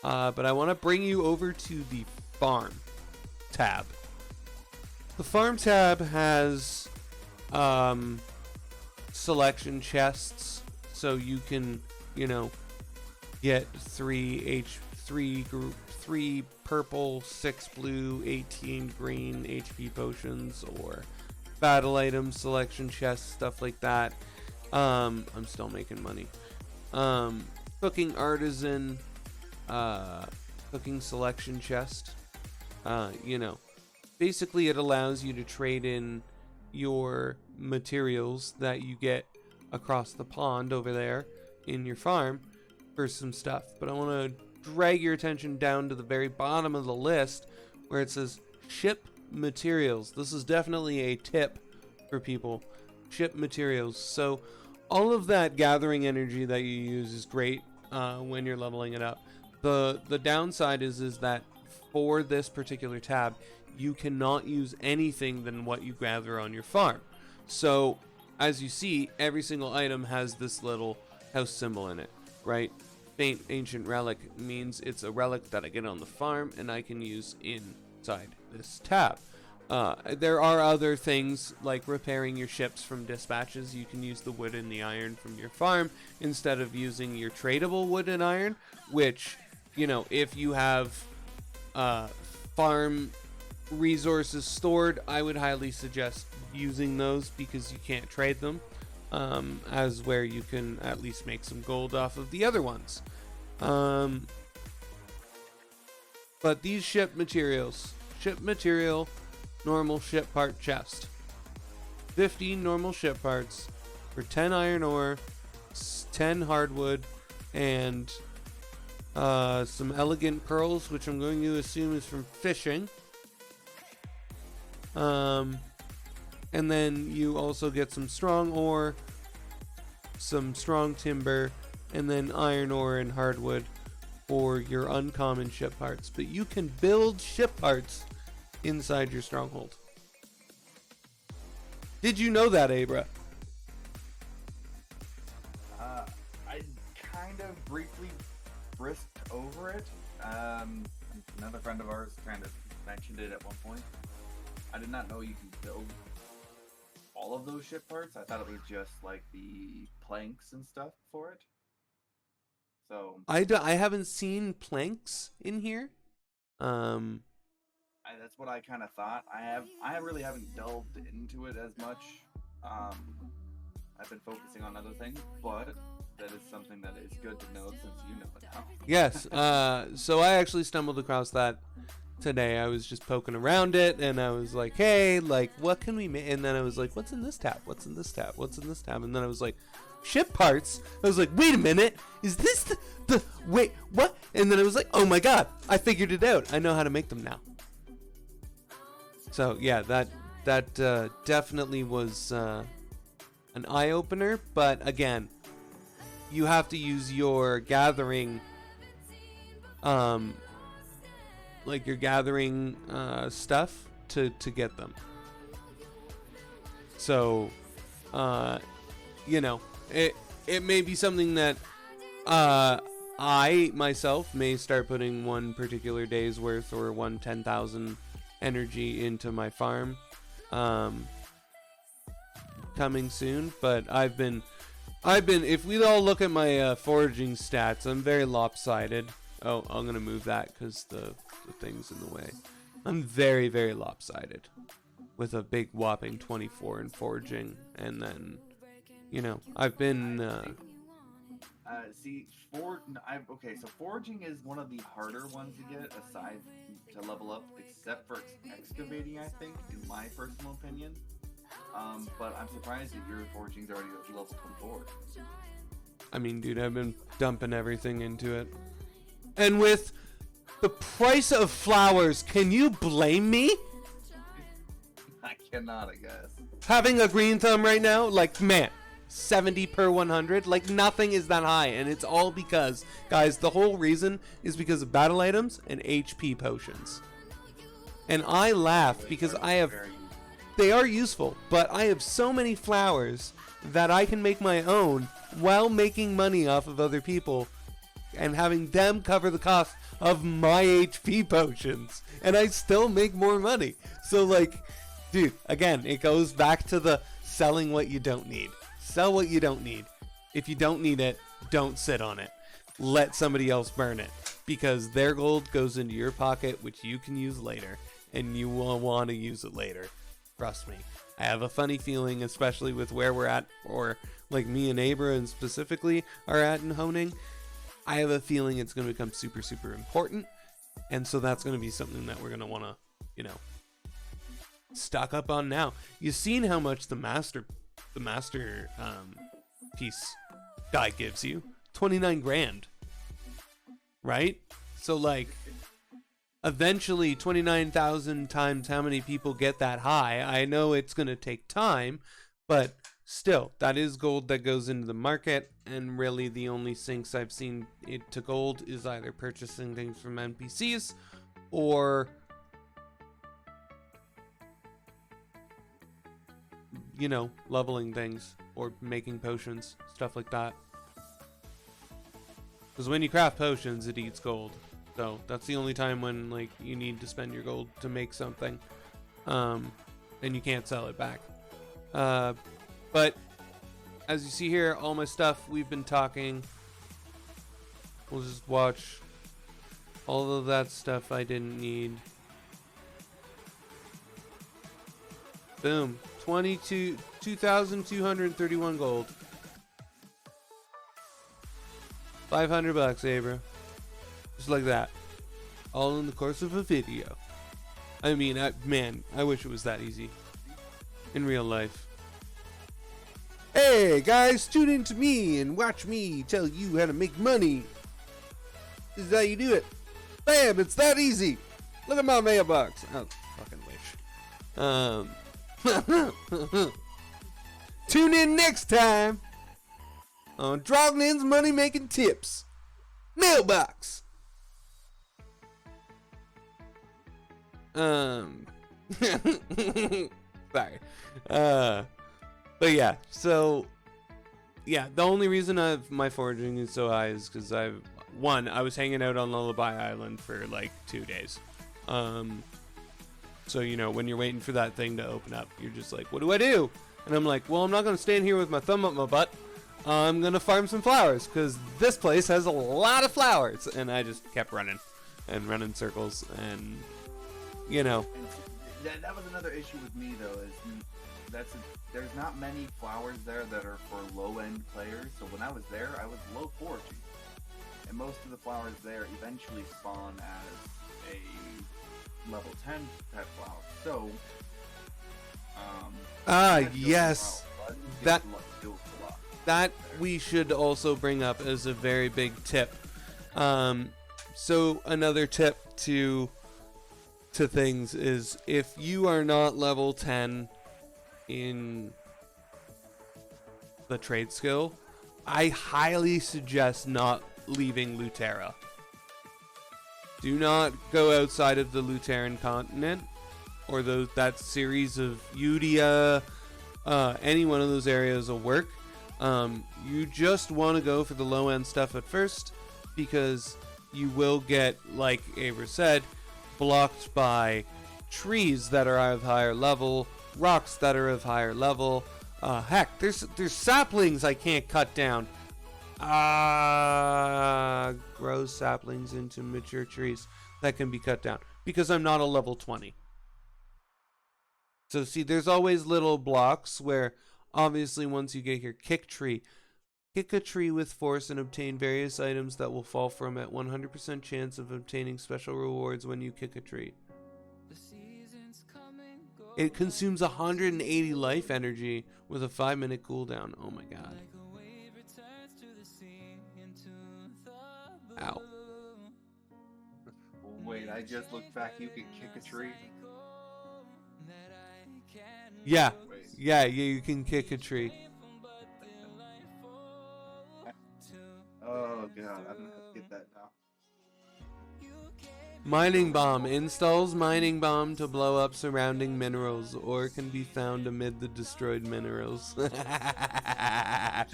But I want to bring you over to the farm tab. The farm tab has selection chests, so you can, get 3 purple, 6 blue, 18 green HP potions, or battle items, selection chests, stuff like that. I'm still making money. Cooking artisan, cooking selection chest. Basically it allows you to trade in your materials that you get across the pond over there in your farm for some stuff. But I want to drag your attention down to the very bottom of the list where it says ship materials. This is definitely a tip for people. Ship materials. So all of that gathering energy that you use is great when you're leveling it up. The downside is that for this particular tab, you cannot use anything than what you gather on your farm. So as you see, every single item has this little house symbol in it, right? Faint ancient relic means it's a relic that I get on the farm and I can use inside this tab. There are other things like repairing your ships from dispatches. You can use the wood and the iron from your farm instead of using your tradable wood and iron, which, if you have farm resources stored, I would highly suggest using those because you can't trade them, as where you can at least make some gold off of the other ones. But these ship material, normal ship part chest, 15 normal ship parts for 10 iron ore, 10 hardwood, and some elegant pearls, which I'm going to assume is from fishing. And then you also get some strong ore, some strong timber, and then iron ore and hardwood for your uncommon ship parts. But you can build ship parts inside your stronghold. Did you know that, Abra? I kind of briefly brisked over it. Another friend of ours kind of mentioned it at one point. I did not know you can build all of those ship parts. I thought it was just like the planks and stuff for it. So I haven't seen planks in here. That's what I kind of thought. I really haven't delved into it as much. I've been focusing on other things, but that is something that is good to know since you know it now. Yes. So I actually stumbled across that today. I was just poking around it, and I was like, "Hey, like, what can we make?" And then I was like, "What's in this tab? What's in this tab? What's in this tab?" And then I was like, "Ship parts." I was like, "Wait a minute, is this the wait what?" And then I was like, "Oh my god, I figured it out. I know how to make them now." So yeah, that definitely was an eye opener. But again, you have to use your gathering, like your gathering stuff to get them. So, it may be something that I myself may start putting one particular day's worth or 10,000 energy into my farm coming soon. But I've been if we all look at my foraging stats, I'm very lopsided. Oh, I'm gonna move that because the thing's in the way. I'm very, very lopsided with a big whopping 24 in foraging. And then I've been so foraging is one of the harder ones to get aside to level up, except for excavating, I think, in my personal opinion. But I'm surprised that your foraging's already at level 24. I mean, dude, I've been dumping everything into it. And with the price of flowers, can you blame me? I cannot, I guess. Having a green thumb right now, like, man, 70 per 100. Like, nothing is that high, and it's all because, guys, the whole reason is because of battle items and HP potions. And I laugh because I have, they are useful, but I have so many flowers that I can make my own while making money off of other people and having them cover the cost of my HP potions, and I still make more money. So, like, dude, again, it goes back to the selling what you don't need. Sell what you don't need. If you don't need it, don't sit on it. Let somebody else burn it, because their gold goes into your pocket, which you can use later, and you will want to use it later. Trust me. I have a funny feeling, especially with where we're at, or like me and Abra specifically are at in honing. I have a feeling it's going to become super, super important, and so that's going to be something that we're going to want to, you know, stock up on now. You've seen how much the master piece die gives you. 29 grand, right? So, like, eventually 29,000 times how many people get that high. I know it's going to take time, but still, that is gold that goes into the market, and really the only sinks I've seen it to gold is either purchasing things from NPCs or, you know, leveling things or making potions, stuff like that. Because when you craft potions, it eats gold. So that's the only time when, like, you need to spend your gold to make something. And you can't sell it back. But as you see here, all my stuff, we've been talking. We'll just watch all of that stuff I didn't need. Boom. 2,231 gold. 500 bucks, Abra. Just like that. All in the course of a video. I mean, man, I wish it was that easy. In real life. Hey, guys, tune in to me and watch me tell you how to make money. This is how you do it. Bam, it's that easy. Look at my mailbox. Oh, fucking wish. Tune in next time on Droglin's Money Making Tips. Mailbox. Sorry. But yeah, so yeah, the only reason my foraging is so high is because I was hanging out on Lullaby Island for like 2 days. So, you know, when you're waiting for that thing to open up, you're just like, what do I do? And I'm like, well, I'm not going to stand here with my thumb up my butt. I'm going to farm some flowers because this place has a lot of flowers. And I just kept running and running circles and, you know. That was another issue with me, though, is there's not many flowers there that are for low-end players. So when I was there, I was low foraging. And most of the flowers there eventually spawn as a level 10 type flower. So, yes. That we should also bring up as a very big tip. So another tip to things is if you are not level 10 in the trade skill, I highly suggest not leaving Lutera. Do not go outside of the Luteran continent or that series of Udia. Any one of those areas will work. You just want to go for the low end stuff at first because you will get, like Abra said, blocked by trees that are of higher level, rocks that are of higher level. Heck, there's saplings I can't cut down. Grow saplings into mature trees that can be cut down because I'm not a level 20. So see, there's always little blocks where obviously once you get here, kick a tree with force and obtain various items that will fall from it. 100% chance of obtaining special rewards when you kick a tree. It consumes 180 life energy with a 5-minute cooldown. Oh my god. Ow. Wait, I just looked back. You can kick a tree? Yeah. Yeah, you can kick a tree. god, I'm gonna have to get that now. Mining bomb installs mining bomb to blow up surrounding minerals, or can be found amid the destroyed minerals. That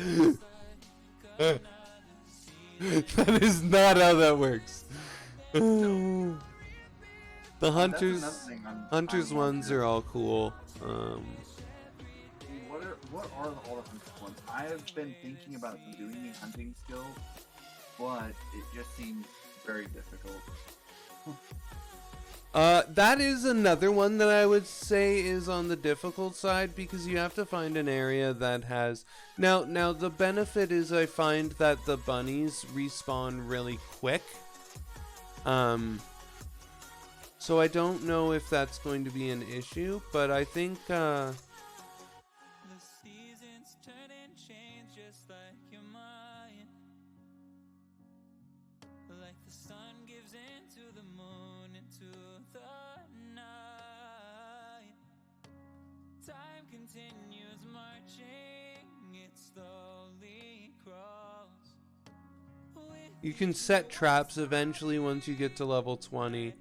is not how that works. The hunters, That's another thing hunters I'm ones wondering. are all cool. What are all the hunters ones? I have been thinking about doing the hunting skill, but it just seems very difficult. That is another one that I would say is on the difficult side, because you have to find an area that has now the benefit is I find that the bunnies respawn really quick. So I don't know if that's going to be an issue, but I think The seasons turn and change just like your mind. Like the sun gives into the moon, into the night. Time continues marching, it slowly crawls. you can set traps eventually once you get to level 20.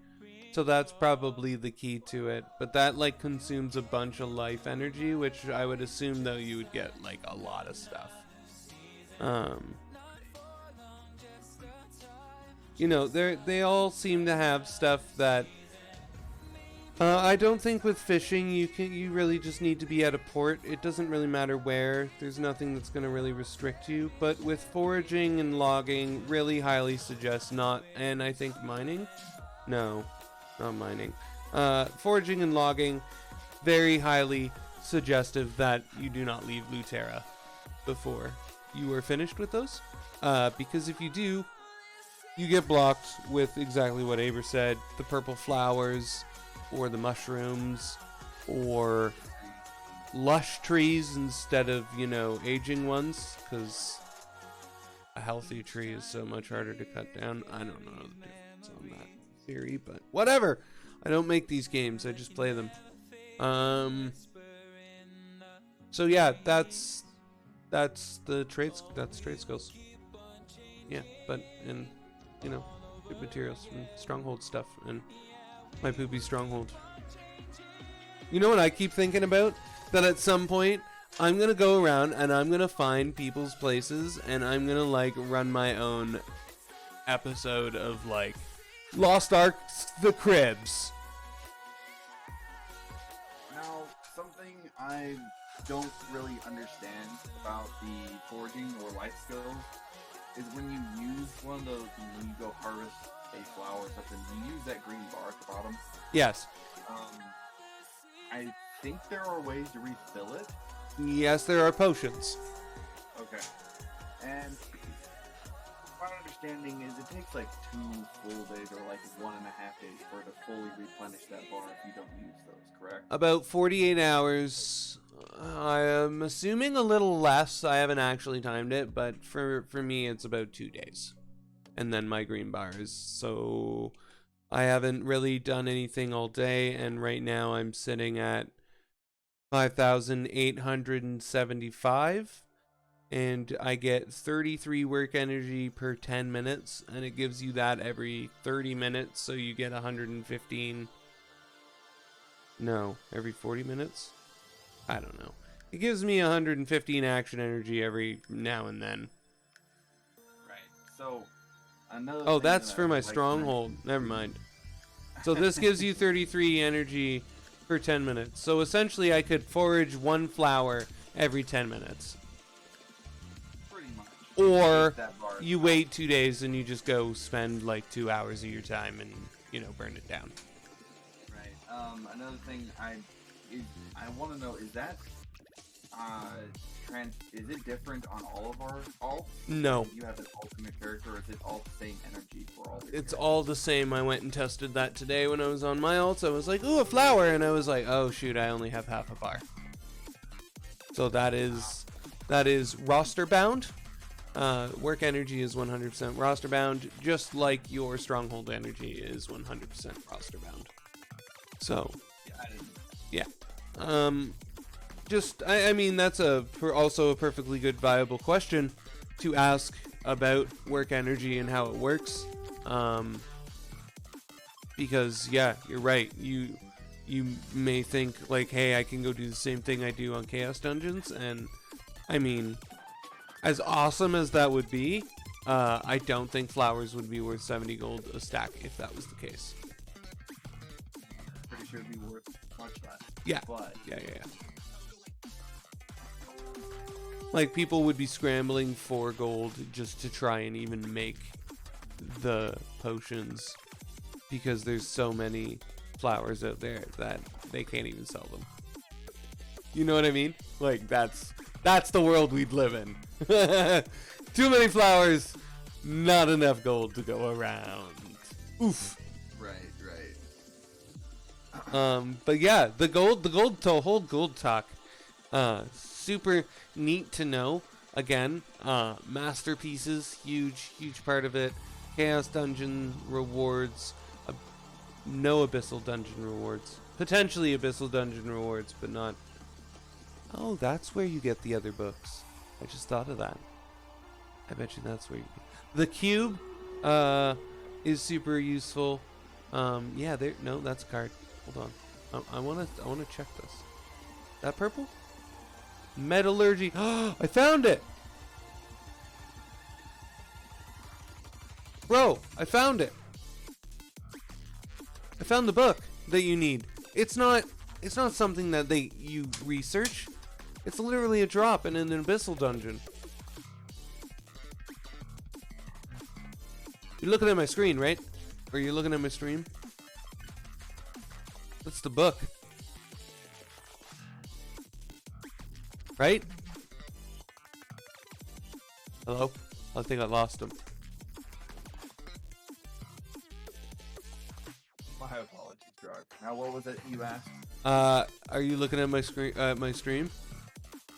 So that's probably the key to it. But that like consumes a bunch of life energy, which I would assume though you would get like a lot of stuff. You know, they all seem to have stuff that I don't think with fishing you really just need to be at a port. It doesn't really matter where. There's nothing that's going to really restrict you. But with foraging and logging, really highly suggest not. And I think mining? No, not mining. Foraging and logging, very highly suggestive that you do not leave Lutera before you are finished with those. Because if you do, you get blocked with exactly what Aber said. The purple flowers, or the mushrooms, or lush trees instead of, you know, aging ones, because a healthy tree is so much harder to cut down. I don't know the difference on that theory, but whatever. I don't make these games, I just play them. So yeah, that's the trade skills. Yeah, but and you know, good materials from Stronghold stuff and my poopy Stronghold. You know what I keep thinking about? That at some point I'm gonna go around and I'm gonna find people's places and I'm gonna like run my own episode of like Lost Ark the Cribs. Now, something I don't really understand about the foraging or life skills is when you use one of those, when you go harvest a flower or something, you use that green bar at the bottom. Yes. I think there are ways to refill it. Yes, there are potions. Okay. And my understanding is it takes like 2 full days or like 1.5 days for it to fully replenish that bar if you don't use those, correct? About 48 hours. I am assuming a little less. I haven't actually timed it, but for me it's about 2 days. And then my green bars. So I haven't really done anything all day, and right now I'm sitting at 5,875, and I get 33 work energy per 10 minutes, and it gives you that every 30 minutes, so you get 115. No, every 40 minutes? I don't know. It gives me 115 action energy every now and then. Right. So another Oh, thing that's that for I my would like to stronghold. Never mind. So this gives you 33 energy per 10 minutes. So essentially I could forage 1 flower every 10 minutes. pretty much Or use that bar. you wait 2 days and you just go spend like 2 hours of your time and, you know, burn it down. Right. Another thing I want to know is that is it different on all of our alts? No. You have an ultimate character, or is it all the same energy for all? Your It's all the same. I went and tested that today when I was on my alts. I was like, ooh, a flower. And I was like, oh, shoot, I only have half a bar. So that is roster bound. Work energy is 100% roster bound, just like your stronghold energy is 100% roster bound. So, yeah. I mean, that's also a perfectly good, viable question to ask about work energy and how it works. Because yeah, you're right. You may think like, hey, I can go do the same thing I do on Chaos Dungeons, and I mean, as awesome as that would be, I don't think flowers would be worth 70 gold a stack if that was the case. Pretty sure it'd be worth much less. Yeah. But Yeah. Like, people would be scrambling for gold just to try and even make the potions because there's so many flowers out there that they can't even sell them. You know what I mean? Like, that's the world we'd live in. Too many flowers, not enough gold to go around. Oof. right. But yeah, the whole gold talk, super neat to know. Again, masterpieces, huge part of it. Chaos Dungeon rewards, no Abyssal Dungeon rewards. Potentially Abyssal Dungeon rewards, but not. Oh, that's where you get the other books. I just thought of that. I bet you that's where you get. The cube, is super useful. Yeah, there. No, that's a card. Hold on. I wanna check this. That purple? Metallurgy. I found it! Bro, I found it. I found the book that you need. It's not something that you research. It's literally a drop in an Abyssal Dungeon. You're looking at my screen, right? Or you're looking at my stream? That's the book. Right? Hello? I think I lost him. My apologies, Gerard. Now, what was it you asked? Are you looking at my screen? My stream?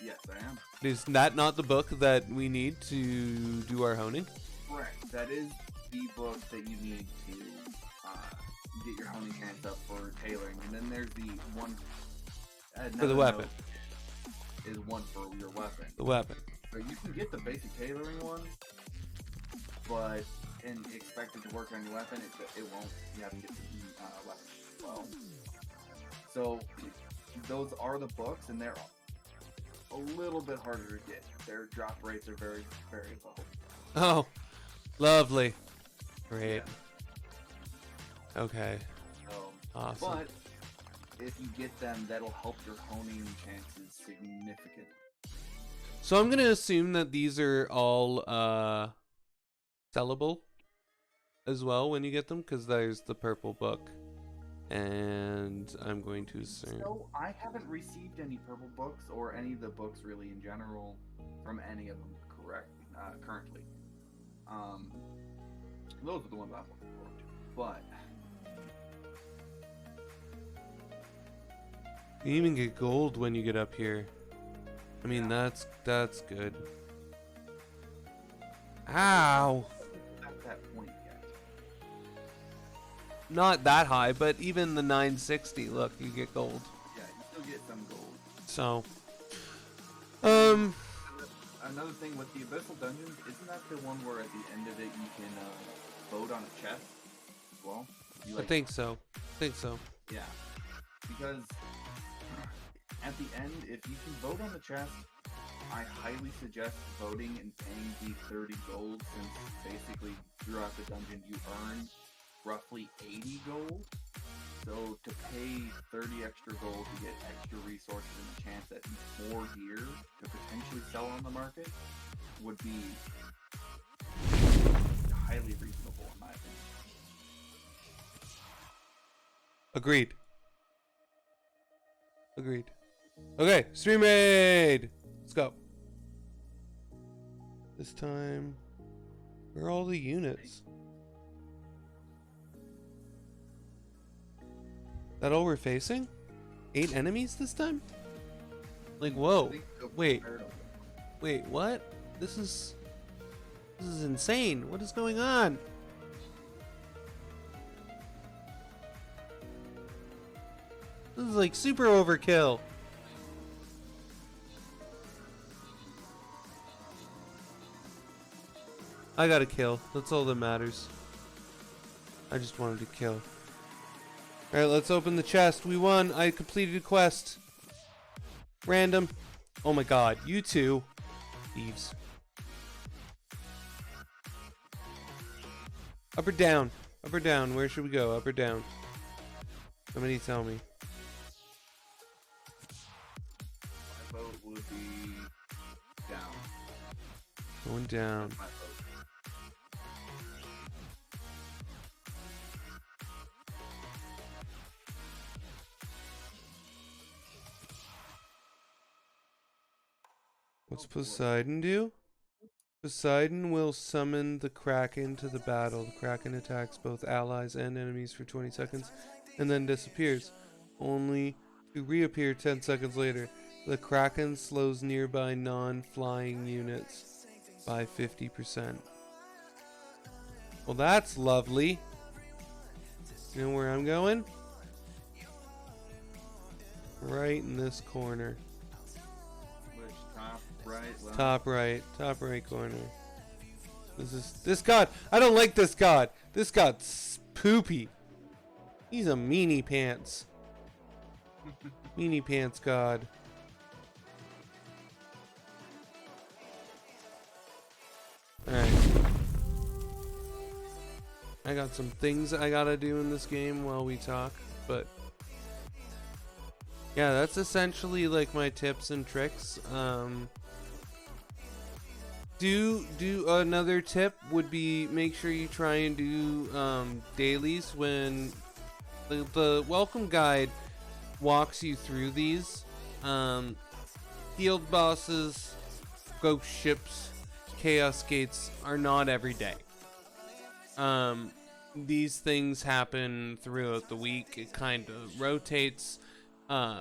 Yes, I am. Is that not the book that we need to do our honing? Correct. That is the book that you need to get your honing chance up for tailoring, and then there's the one For the weapon. Is one for your weapon. The weapon. So you can get the basic tailoring one, but and expect it to work on your weapon. It won't. You have to get the weapon as well. So those are the books, and they're a little bit harder to get. Their drop rates are very, very low. Oh, lovely. Great. Yeah. Okay. So, Awesome. but if you get them, that'll help your honing chances significantly. So I'm gonna assume that these are all sellable as well when you get them, because there's the purple book, and I'm going to assume. So I haven't received any purple books or any of the books really in general from any of them. Currently. Those are the ones I'm looking forward to. But You even get gold when you get up here. I mean, Yeah. that's good. Ow! at that point yet. Not that high, but even the 960, look, you get gold. Yeah, you still get some gold. So, Another thing with the Abyssal Dungeons, isn't that the one where at the end of it you can vote on a chest as well? You, I think so. Yeah. Because at the end, if you can vote on the chest, I highly suggest voting and paying the 30 gold, since basically throughout the dungeon you earn roughly 80 gold. So to pay 30 extra gold to get extra resources and a chance at more gear to potentially sell on the market would be highly reasonable in my opinion. Agreed. Okay, stream raid! Let's go. This time, where are all the units? That all we're facing? 8 enemies this time? Like, whoa. I think so Wait. comparatively. Wait, what? This is insane. What is going on? This is like super overkill. I got a kill. That's all that matters. I just wanted to kill. Alright, let's open the chest. We won. I completed a quest. Random. Oh my god. You two. Thieves. Up or down? Up or down? Where should we go? Up or down? Somebody tell me. My vote would be down. Going down. My vote. What's Poseidon do? Poseidon will summon the Kraken to the battle. The Kraken attacks both allies and enemies for 20 seconds and then disappears, only to reappear 10 seconds later. The Kraken slows nearby non-flying units by 50%. Well, that's lovely. You know where I'm going? Right in this corner. Which top right? Left? Top right corner. This god. I don't like this god. This god's poopy. He's a meanie pants. Meanie pants god. Alright. I got some things I gotta do in this game while we talk, but yeah, that's essentially like my tips and tricks. Do another tip would be make sure you try and do dailies when the welcome guide walks you through these. Field bosses, ghost ships, chaos gates are not every day. These things happen throughout the week. It kind of rotates.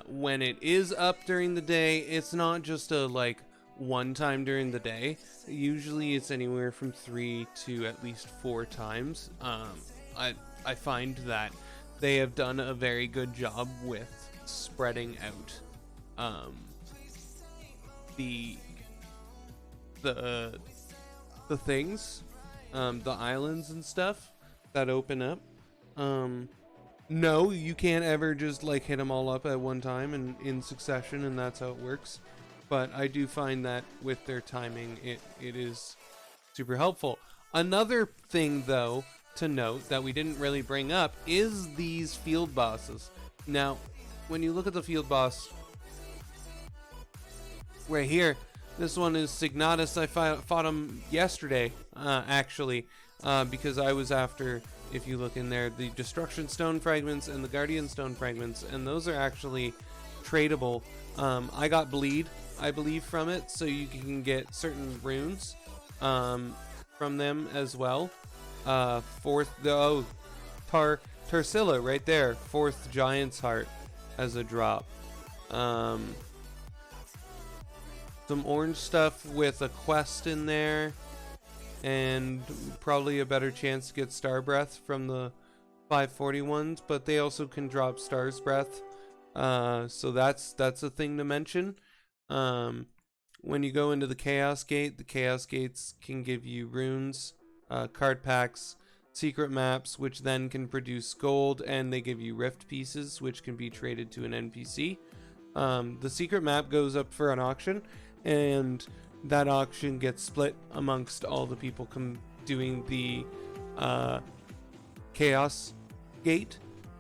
When it is up during the day, it's not just a like one time during the day. Usually it's anywhere from 3 to at least 4 times. I find that they have done a very good job with spreading out the things, the islands and stuff that open up. No, you can't ever just like hit them all up at one time and in succession, and that's how it works. But I do find that with their timing, it is super helpful. Another thing, though, to note that we didn't really bring up is these field bosses. Now, when you look at the field boss right here, this one is Signatus. I fought him yesterday, actually, because I was after, if you look in there, the Destruction Stone Fragments and the Guardian Stone Fragments, and those are actually tradable. I got Bleed, I believe, from it, so you can get certain runes from them as well. Tarsilla right there, 4th Giant's Heart as a drop. Some orange stuff with a quest in there, and probably a better chance to get Star Breath from the 540 ones, but they also can drop Star's Breath, so that's a thing to mention. When you go into the Chaos Gate, the Chaos Gates can give you runes, card packs, secret maps, which then can produce gold, and they give you rift pieces, which can be traded to an NPC. The secret map goes up for an auction, and that auction gets split amongst all the people doing the Chaos Gate.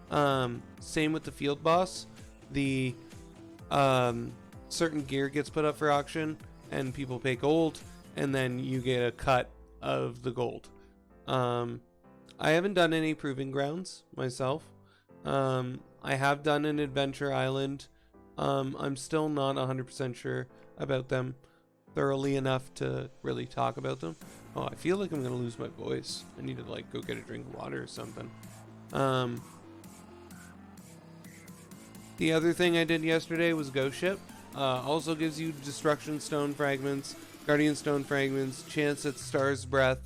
Same with the field boss. The certain gear gets put up for auction, and people pay gold, and then you get a cut of the gold. I haven't done any proving grounds myself. I have done an adventure island. I'm still not 100% sure about them thoroughly enough to really talk about them. Oh, I feel like I'm gonna lose my voice. I need to like go get a drink of water or something. The other thing I did yesterday was Ghost Ship. Also gives you Destruction Stone Fragments, Guardian Stone Fragments, chance at Star's Breath,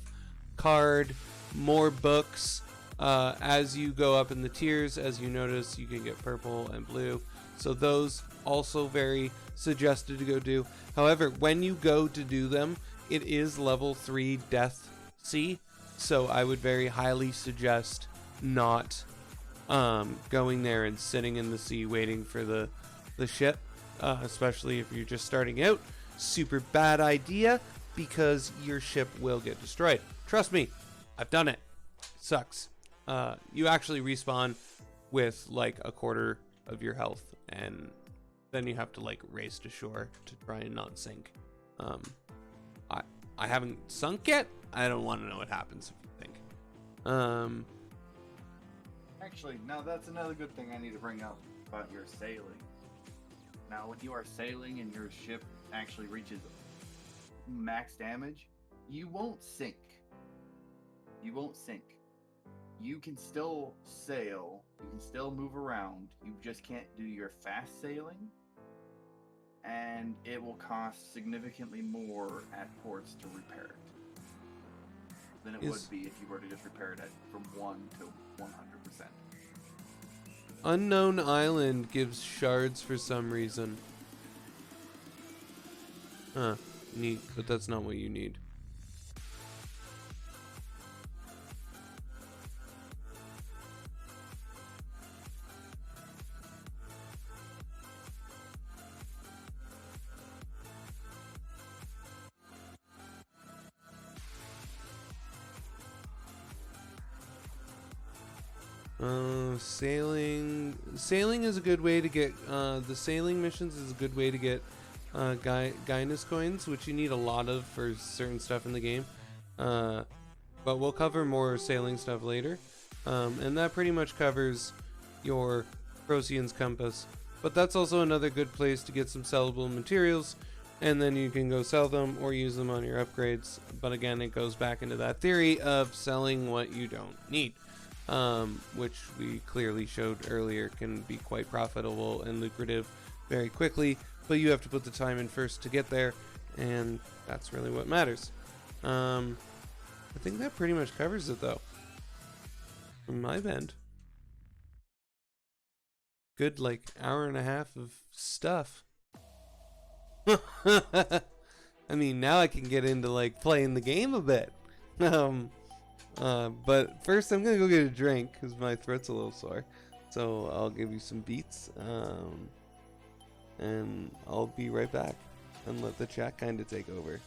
card, more books. As you go up in the tiers, as you notice, you can get purple and blue. So those also very suggested to go do. However, when you go to do them, it is level 3 death sea. So I would very highly suggest not going there and sitting in the sea waiting for the ship, especially if you're just starting out. Super bad idea, because your ship will get destroyed. Trust me, I've done it. It sucks. You actually respawn with like a quarter of your health, and then you have to like race to shore to try and not sink. I haven't sunk yet. I don't want to know what happens if you think. Actually, now that's another good thing I need to bring up about your sailing. Now, when you are sailing and your ship actually reaches max damage, you won't sink. You won't sink. You can still sail, you can still move around, you just can't do your fast sailing, and it will cost significantly more at ports to repair it than it would be if you were to just repair it from 1 to 100%. Unknown Island gives shards for some reason. Huh, neat, but that's not what you need. Sailing is a good way to get the sailing missions is a good way to get Gainis coins, which you need a lot of for certain stuff in the game. But we'll cover more sailing stuff later, and that pretty much covers your Procyon's Compass. But that's also another good place to get some sellable materials, and then you can go sell them or use them on your upgrades. But again, it goes back into that theory of selling what you don't need. Which we clearly showed earlier can be quite profitable and lucrative very quickly, but you have to put the time in first to get there, and that's really what matters. I think that pretty much covers it, though, from my bend. Good, like, hour and a half of stuff. I mean, now I can get into, like, playing the game a bit. But first I'm gonna go get a drink because my throat's a little sore. So I'll give you some beats, and I'll be right back and let the chat kind of take over.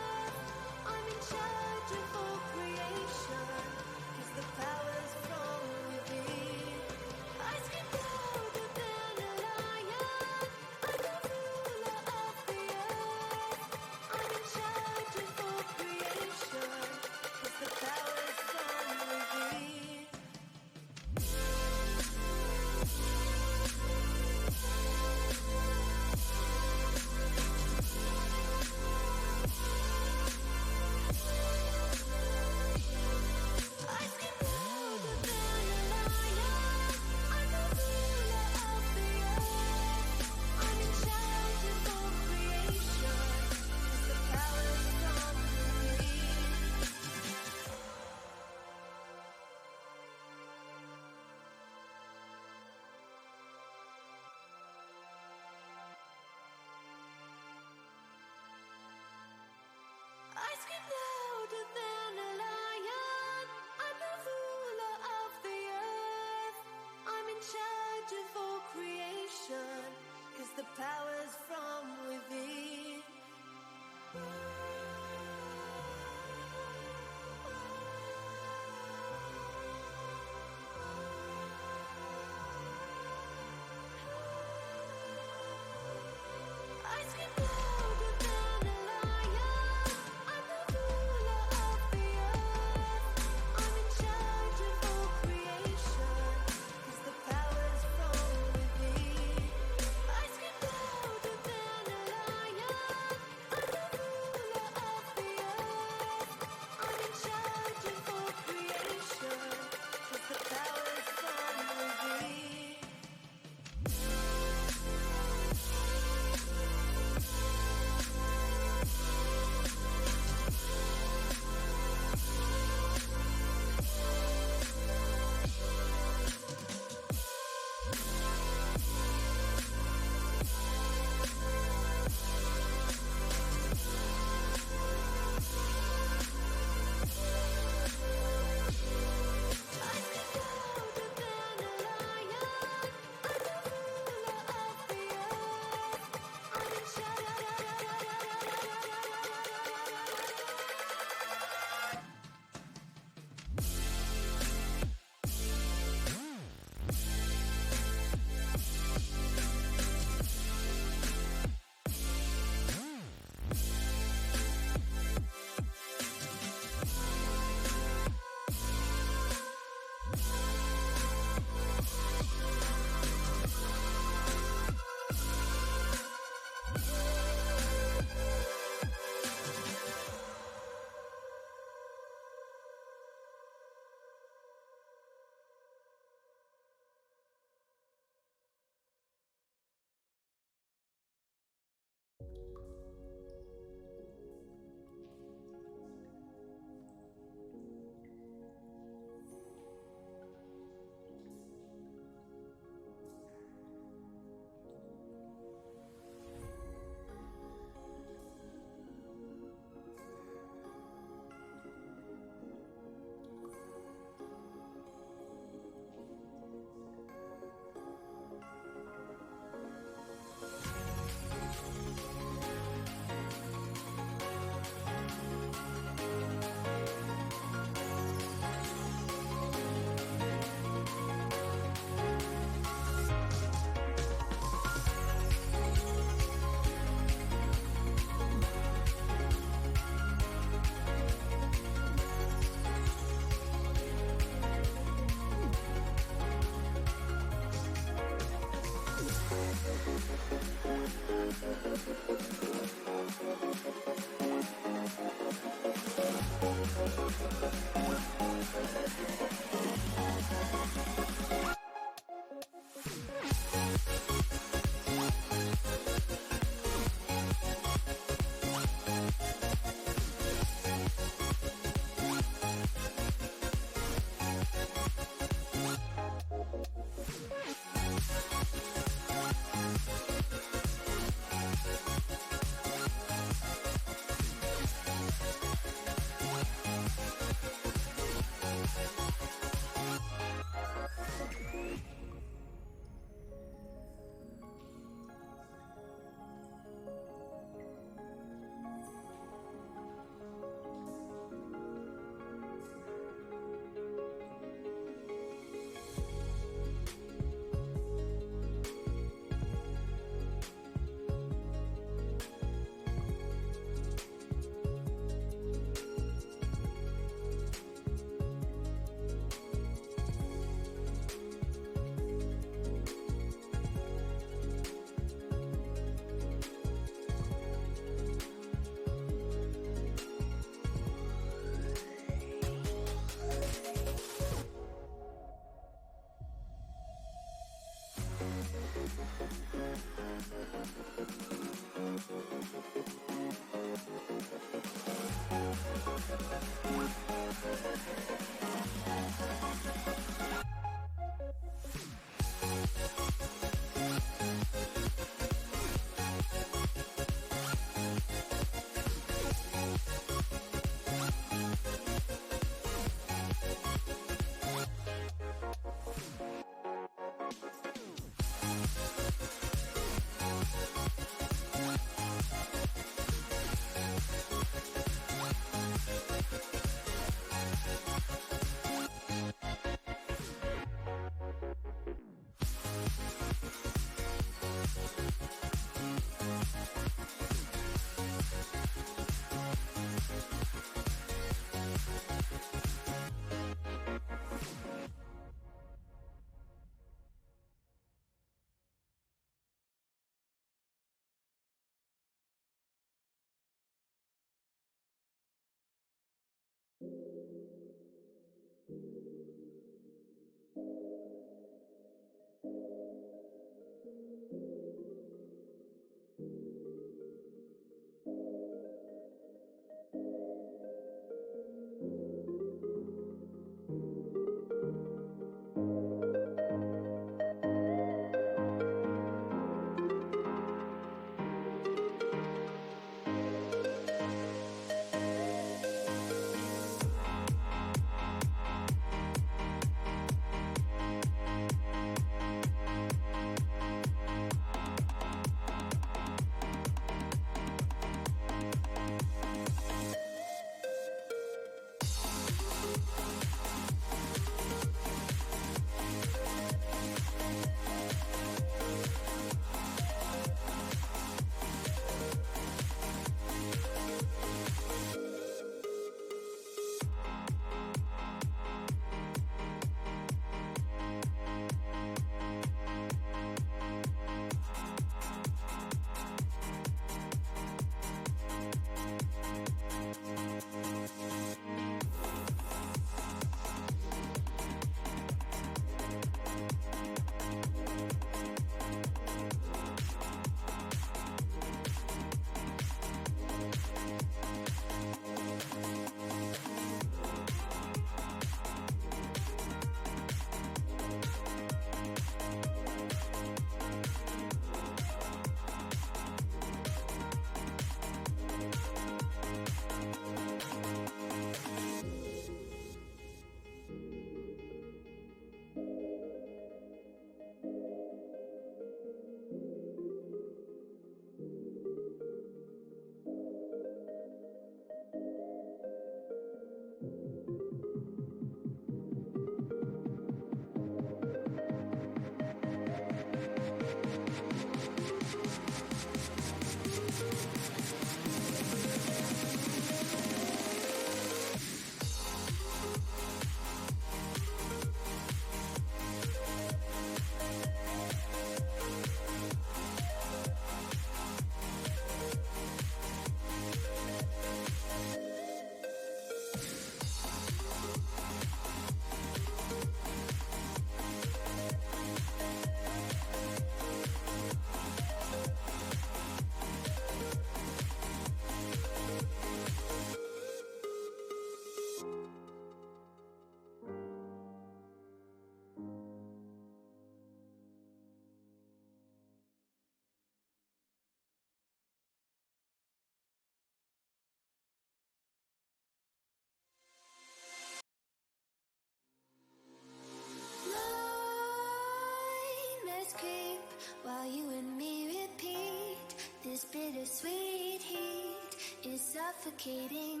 suffocating.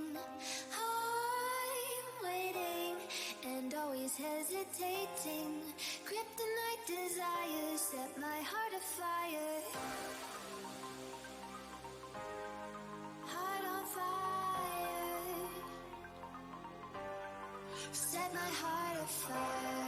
I'm waiting and always hesitating. Kryptonite desires set my heart afire. Heart on fire. Set my heart afire.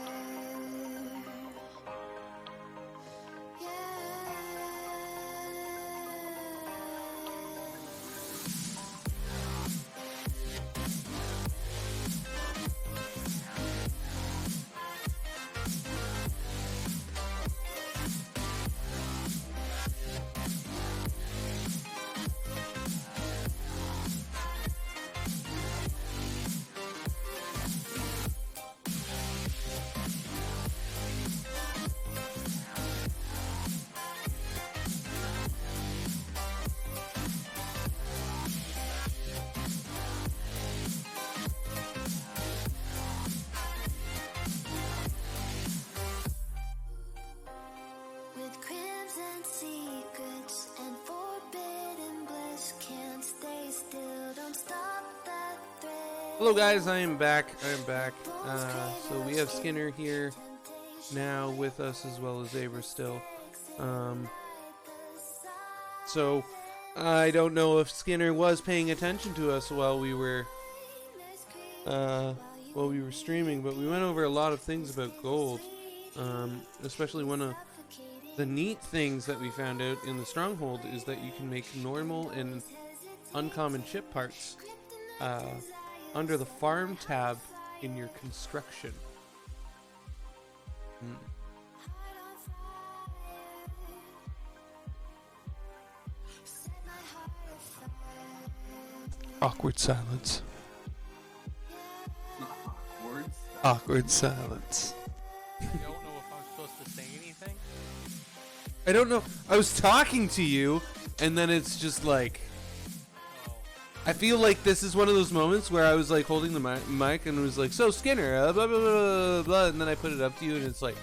With crimson secrets and forbidden bliss, can't stay still, don't stop that thread. Hello guys, I am back. So we have Skinner here now with us as well as Abra still. So I don't know if Skinner was paying attention to us while we were streaming, but we went over a lot of things about gold. Especially one of the neat things that we found out in the Stronghold is that you can make normal and uncommon chip parts under the farm tab in your construction. Awkward silence. Words? Awkward silence. I don't know if I'm supposed to say anything. I don't know. I was talking to you, and then it's just like... Oh, I feel like this is one of those moments where I was like holding the mic and was like, so Skinner, blah, blah, blah, blah, blah, and then I put it up to you and it's like,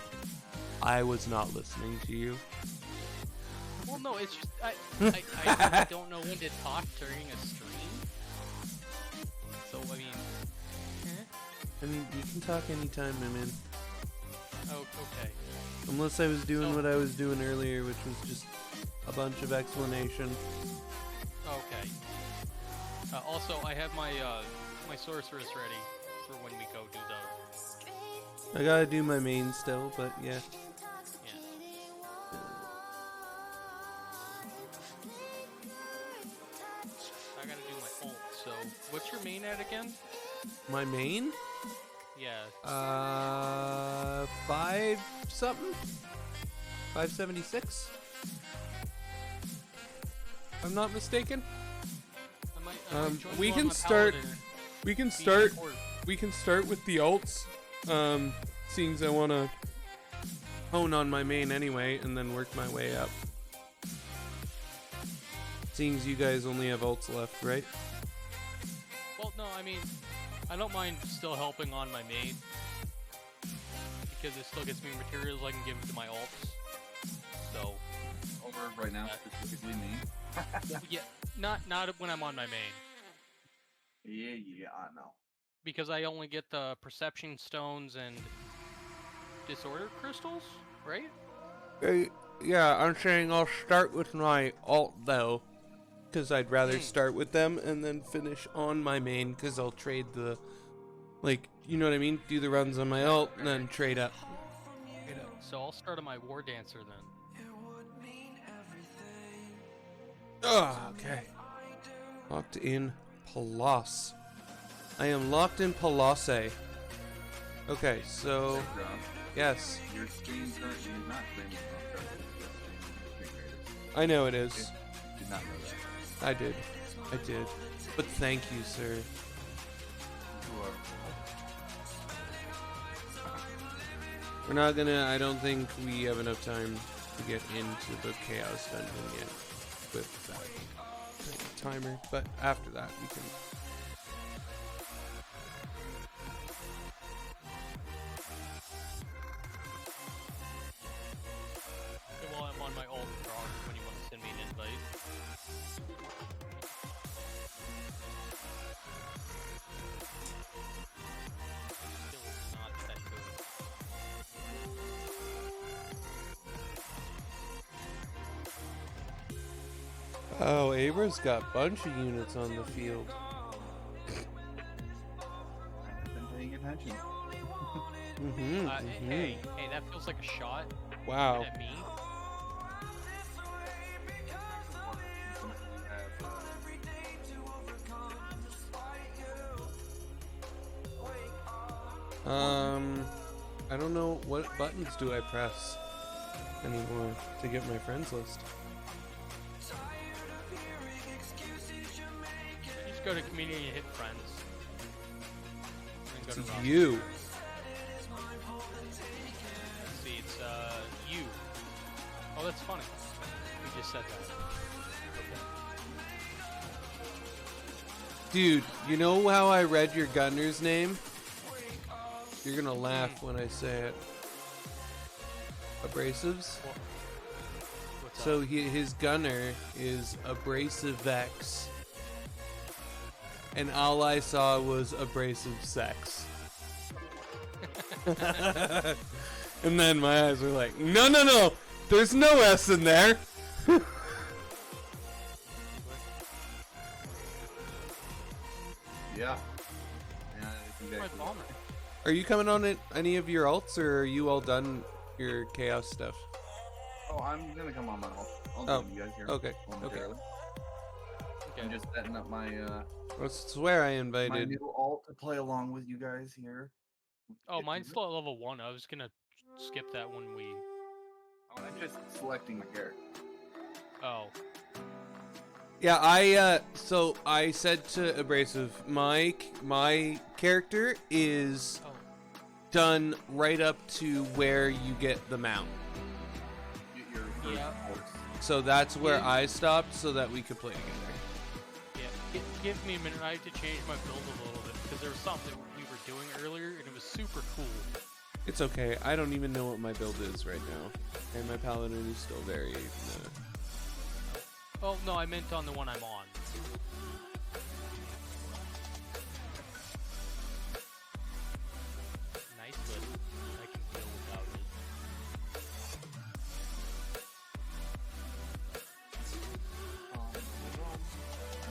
I was not listening to you. well, no, it's just I don't know when to talk during a stream. So I mean, I mean, you can talk anytime, my man. oh, okay. Unless I was doing So- what I was doing earlier, which was just a bunch of explanation. Okay. Also, I have my my sorceress ready for when we go do the. I gotta do my main still, but yeah. Yeah. I gotta do my ult. So, what's your main at again? My main? Yeah. 5 something? 576? If I'm not mistaken. I might join we you on can my start- paladin. We can Be start. support. We can start with the alts. Seeing as I want to hone on my main anyway, and then work my way up. Seeing as you guys only have alts left, right? Well, no, I mean, I don't mind still helping on my main because it still gets me materials I can give to my alts. So, Over right now, specifically me. yeah, not when I'm on my main Yeah, I know. because I only get the perception stones and disorder crystals, right? Yeah, I'm saying I'll start with my alt though, because I'd rather start with them and then finish on my main, because I'll trade the, like, you know what I mean? Do the runs on my alt and then trade up. So I'll start on my war dancer then. Oh, okay. Locked in Palace. I am locked in Palace. Okay, so Rob, yes, your screen currently is not claiming screen creators. I know it is. Did not know that. I did. But thank you, sir. You are. We're not gonna. I don't think we have enough time to get into the chaos dungeon yet with that timer. But after that, we can. Okay, well, I'm on my ult, Rob, when you want to send me an invite. Oh, Abra's got a bunch of units on the field. I've been paying attention. Mm-hmm. Hey, that feels like a shot Wow. at me. I don't know what buttons do I press anymore to get my friends list. You just go to community and hit friends. And go It's to roster. you. Let's see, it's you. Oh, that's funny. You just said that. Dude, you know how I read your gunner's name? You're gonna laugh when I say it. Abrasives? What's So up? his gunner is Abrasive X. And all I saw was Abrasive Sex. And then my eyes were like, no, there's no S in there. Yeah. Yeah, it's My exactly. bomber. Are you coming on it, any of your alts, or are you all done your chaos stuff? Oh, I'm gonna come on my ult. I'll Oh, join you guys here. okay, momentarily. Okay. I'm just setting up my I swear I my invited. new alt to play along with you guys here. Oh, Get mine's to it. still at level 1. I was gonna skip that when we... Oh, I'm just selecting my character. Oh. Yeah, so I said to Abrasive, my character is Oh. done right up to where you get the mount. Your first Yeah. horse. So that's where Yeah. I stopped so that we could play together. Yeah, give me a minute. I have to change my build a little bit because there was something we were doing earlier and it was super cool. It's okay. I don't even know what my build is right now. And my paladin is still very... Oh, no, I meant on the one I'm on. Nice, but I can deal without it.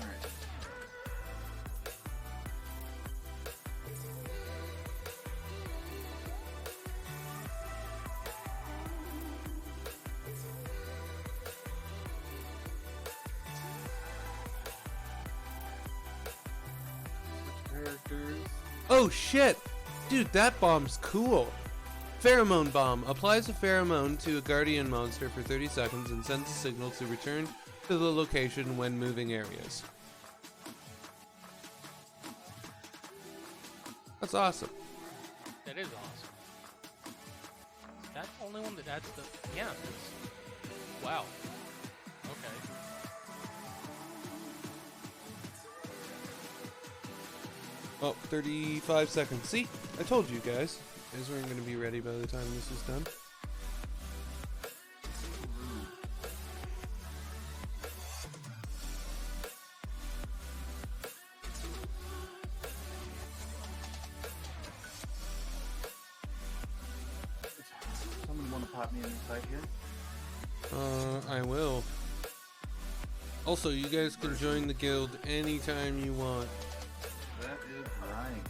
Alright. Switch characters. Oh shit! Dude, that bomb's cool! Pheromone Bomb. Applies a pheromone to a guardian monster for 30 seconds and sends a signal to return to the location when moving areas. That's awesome. That is awesome. Is that the only one that adds the... Yeah, it's... Wow. Okay. Oh, 35 seconds. See? I told you guys. You guys weren't going to be ready by the time this is done. Someone want to pop me inside here? I will. Also, you guys can join the guild anytime you want. That is right.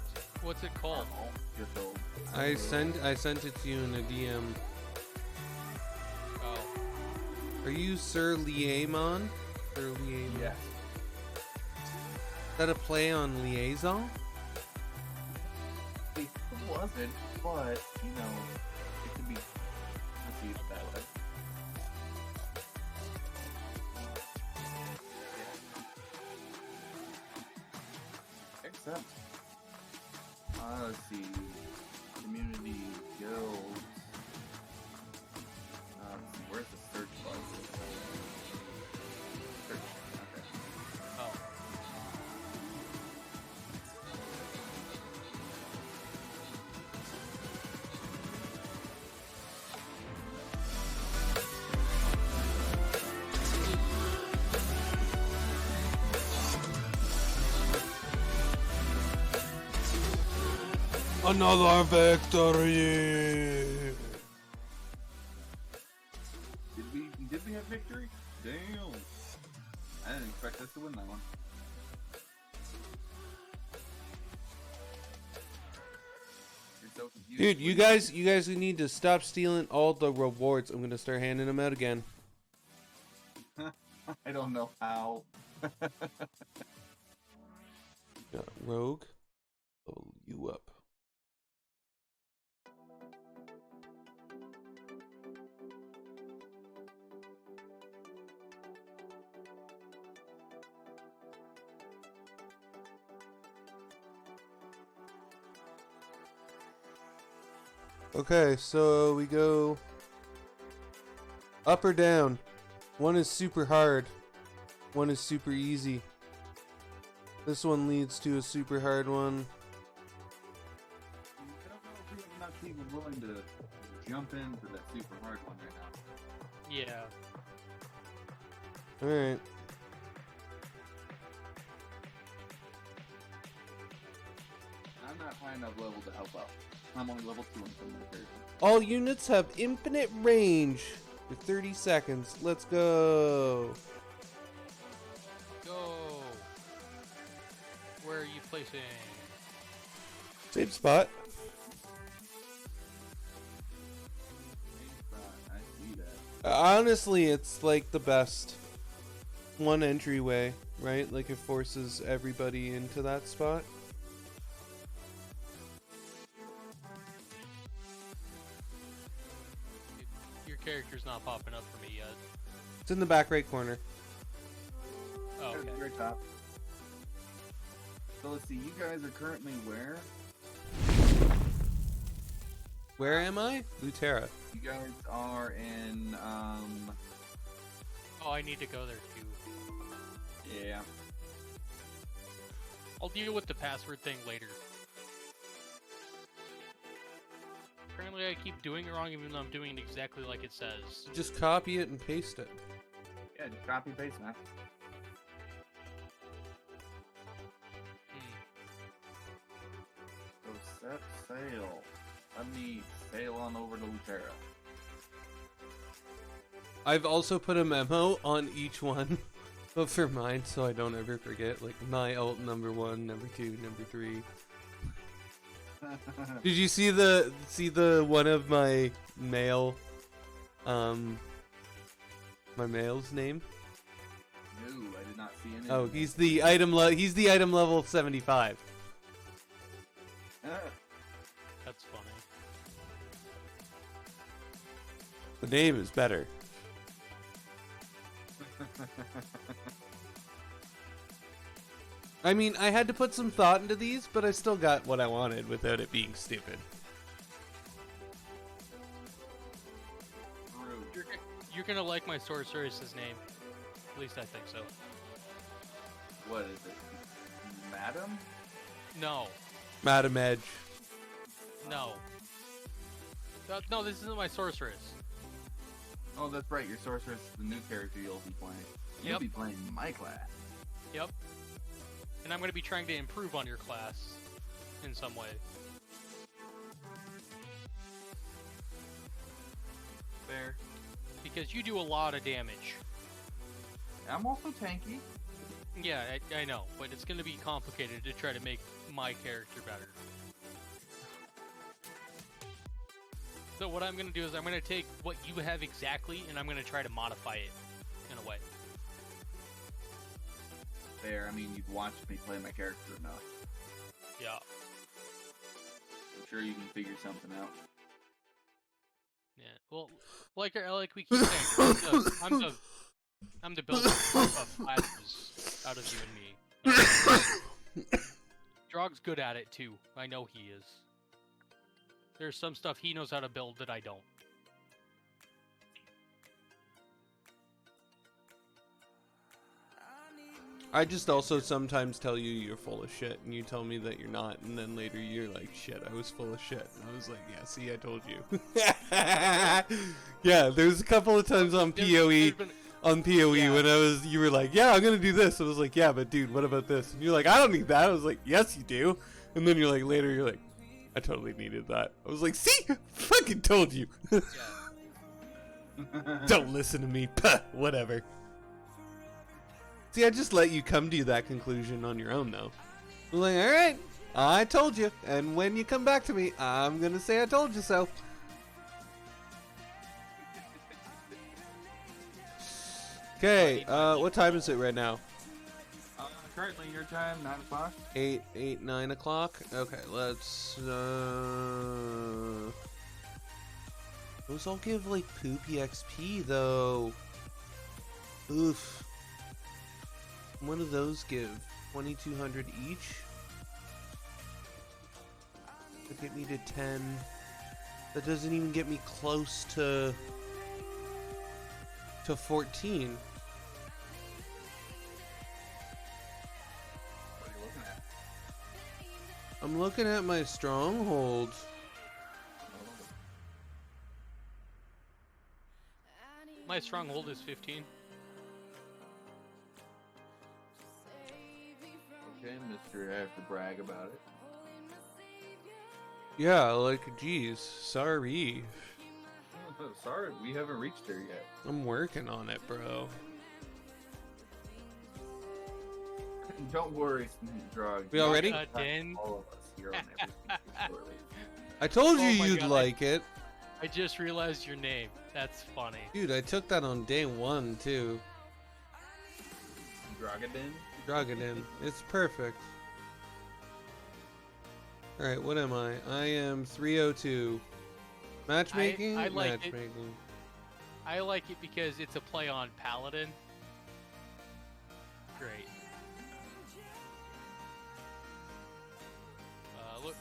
What's it called? Alt guild. I sent it to you in a DM. Oh. Are you Sir Liamon? Sir Liamon. Yes. Is that a play on liaison? It wasn't, but you know, it could be perceived that way. Except, let's see, community guilds. Let's see, where's the search button? Search. Okay. Oh. Another victory! Did we have victory? Damn. I didn't expect us to win that one. You're so confused. Dude, you guys need to stop stealing all the rewards. I'm gonna start handing them out again. I don't know how. Got Rogue. Level you up. Okay, so we go up or down. One is super hard. One is super easy. This one leads to a super hard one. I don't know if you're not even willing to jump into that super hard one right now. Yeah. Alright. I'm not high enough level to help out. I'm only level 2 in some of the characters. All units have infinite range for 30 seconds. Let's go. Go. Where are you placing? Same spot. I see that. Honestly, it's like the best one entryway, right? Like it forces everybody into that spot. Your character's not popping up for me yet. It's in the back right corner. Oh, At okay. the very top. So let's see, you guys are currently where? Where am I? Lutera. You guys are in, Oh, I need to go there too. yeah. I'll deal with the password thing later. Apparently I keep doing it wrong even though I'm doing it exactly like it says. Just copy it and paste it. Yeah, just copy and paste, man. So set sail. Let me sail on over to Lutera. I've also put a memo on each one, but for mine, so I don't ever forget. Like my alt number 1, number 2, number 3. Did you see the one of my male, my male's name? No, I did not see any. Oh, he's the item level 75. That's funny. The name is better. I mean, I had to put some thought into these, but I still got what I wanted without it being stupid. You're gonna like my sorceress's name. At least I think so. What is it? Madam? No. Madam Edge. No. No, this isn't my sorceress. Oh, that's right. Your sorceress is the new character you'll be playing. You'll Yep. be playing my class. Yep. And I'm gonna be trying to improve on your class in some way. Fair. Because you do a lot of damage. I'm also tanky. Yeah, I know, but it's gonna be complicated to try to make my character better. So what I'm gonna do is I'm gonna take what you have exactly and I'm gonna try to modify it in a way. Fair. I mean, you've watched me play my character enough. Yeah. I'm sure you can figure something out. Yeah. Well, like we keep saying, I'm the builder of classes out of you and me. Drog's good at it too. I know he is. There's some stuff he knows how to build that I don't. I just also sometimes tell you you're full of shit, and you tell me that you're not, and then later you're like, shit, I was full of shit. And I was like, yeah, see, I told you. Yeah, there's a couple of times on PoE, Yeah. when you were like, yeah, I'm gonna do this. I was like, yeah, but dude, what about this? And you're like, I don't need that. I was like, yes, you do. And then you're like, later, you're like, I totally needed that. I was like, see, fucking told you. Yeah. Don't listen to me. Puh, whatever. See, I just let you come to that conclusion on your own, though. I'm like, all right, I told you, and when you come back to me, I'm gonna say I told you so. Okay, what time is it right now? Currently, your time, 9 o'clock. 9 o'clock? Okay, let's, those all give, like, poopy XP, though. Oof. What do those give? 2,200 each? That get me to 10. That doesn't even get me close to 14. What are you looking at? I'm looking at my stronghold. My stronghold is 15. Okay, Mister, I have to brag about it. Yeah, like, geez, sorry. Sorry, we haven't reached there yet. I'm working on it, bro. Don't worry, Drug. We all ready? Dan, All of us here on everything shortly. I told you Oh my you'd God, like it. I just realized your name. That's funny. Dude, I took that on day 1, too. Drogadin? Drogadin. It's perfect. Alright, what am I? I am 302. Matchmaking? I like it. Matchmaking. I like it because it's a play on Paladin. Great.